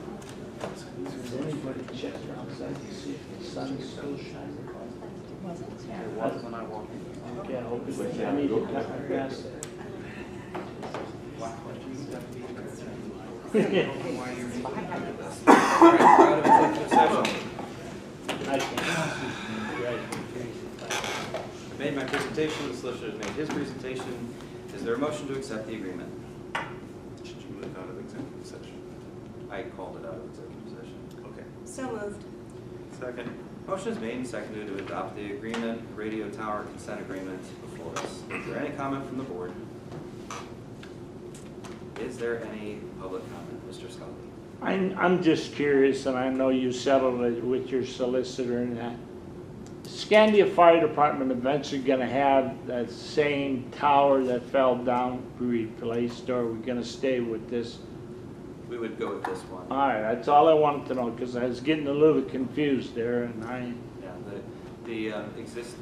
K: Has anybody checked outside to see if the sun's still shining?
A: It was when I walked in.
B: Okay, I hope it's, I need to cut my grass there.
A: Out of executive session.
B: I can't.
A: Made my presentation, the solicitor has made his presentation. Is there a motion to accept the agreement? Should you move out of executive session? I called it out of executive session. Okay.
D: So moved.
E: Second.
A: Motion is made and seconded to adopt the agreement, radio tower consent agreement before us. Is there any comment from the board? Is there any public comment? Mr. Scully?
B: I'm just curious, and I know you settled it with your solicitor and that. Scandia Fire Department eventually gonna have that same tower that fell down replaced, or are we gonna stay with this?
A: We would go with this one.
B: All right, that's all I wanted to know, because I was getting a little confused there, and
A: Yeah,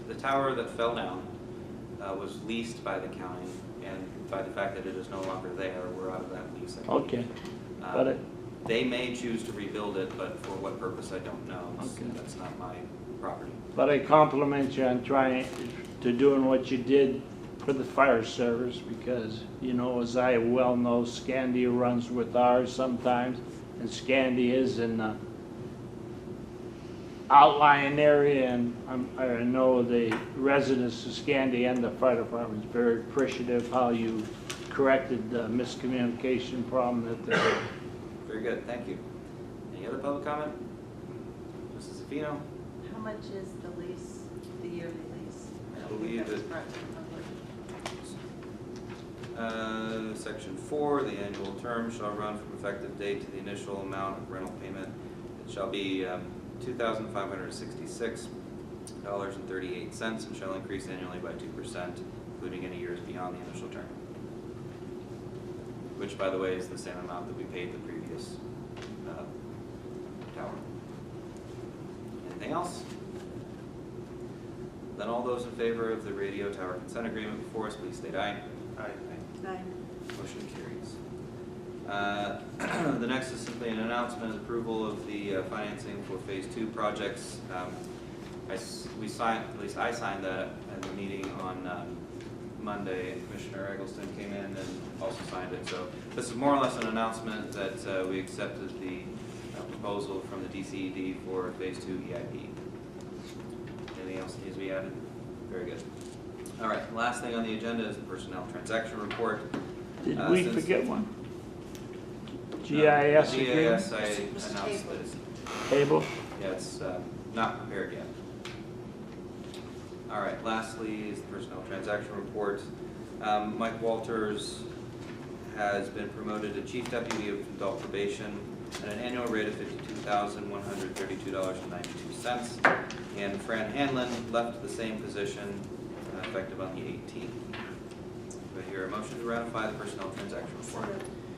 A: the tower that fell down was leased by the county, and by the fact that it is no longer there, we're out of that lease. I believe.
B: okay, but
A: They may choose to rebuild it, but for what purpose, I don't know.
B: Okay.
A: That's not my property.
B: But I compliment you on trying to doing what you did for the fire service, because, you know, as I well know, Scandia runs with ours sometimes, and Scandia is in the outlying area, and I know the residents of Scandia and the fire department is very appreciative how you corrected the miscommunication problem that there was.
A: Very good, thank you. Any other public comment? Mrs. Zafino?
I: How much is the lease, the yearly lease?
A: I believe
I: That was
A: it-
I: brought to the public.
A: Section 4, the annual term shall run from effective date to the initial amount of rental payment. It shall be $2,566.38 and shall increase annually by 2%, including any years beyond the initial term. Which, by the way, is the same amount that we paid the previous tower. Anything else? Then all those in favor of the radio tower consent agreement before us, please state aye.
E: Aye.
D: Aye.
A: Motion Motion carries. The next is simply an announcement of approval of the financing for Phase 2 projects. We signed, at least I signed that at the meeting on Monday, and Commissioner Eggleston came in and also signed it. So this is more or less an announcement that we accepted the proposal from the DCED for Phase 2 EIP. Anything else that needs to be added? Very good. All right, the last thing on the agenda is the personnel transaction report.
B: Did we
A: since-
B: forget one?
A: The
B: GIS
A: GIS,
B: agreement?
A: I
J: It's
A: announced
J: tabled.
A: that it's,
B: Table?
A: yeah, it's not prepared yet. All right, lastly is the personnel transaction report. Mike Walters has been promoted to Chief Deputy of Adult Probation at an annual rate of $52,132.92. And Fran Hanlon left the same position effective on the 18th. Do I hear a motion to ratify the personnel transaction report?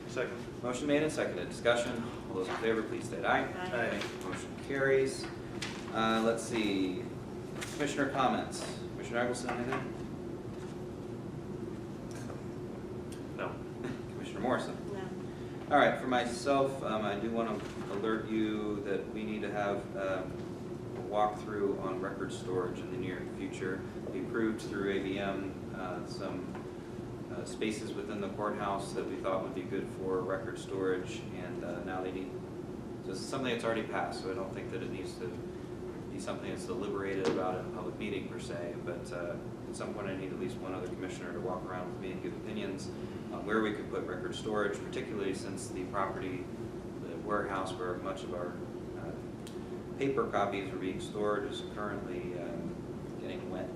E: Second.
A: Motion made and seconded. Discussion. All those in favor, please state aye.
D: Aye.
A: Motion carries. Let's see. Commissioner comments. Commissioner Eggleston, anything?
E: No.
A: Commissioner Morrison?
D: No.
A: All right, for myself, I do want to alert you that we need to have a walkthrough on record storage in the near future. We approved through ABM some spaces within the courthouse that we thought would be good for record storage, and now they need, just something that's already passed, so I don't think that it needs to be something that's deliberated about in a public meeting per se, but at some point I need at least one other commissioner to walk around with me and give opinions on where we could put record storage, particularly since the property, the warehouse where much of our paper copies are being stored is currently getting wet.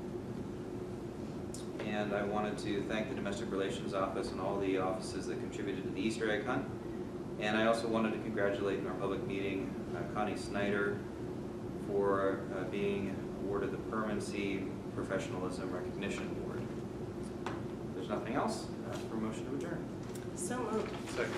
A: And I wanted to thank the Domestic Relations Office and all the offices that contributed to the Easter egg hunt. And I also wanted to congratulate in our public meeting Connie Snyder for being awarded the Permanency Professionalism Recognition Award. If there's nothing else, ask for a motion to adjourn.
D: So moved.
E: Second.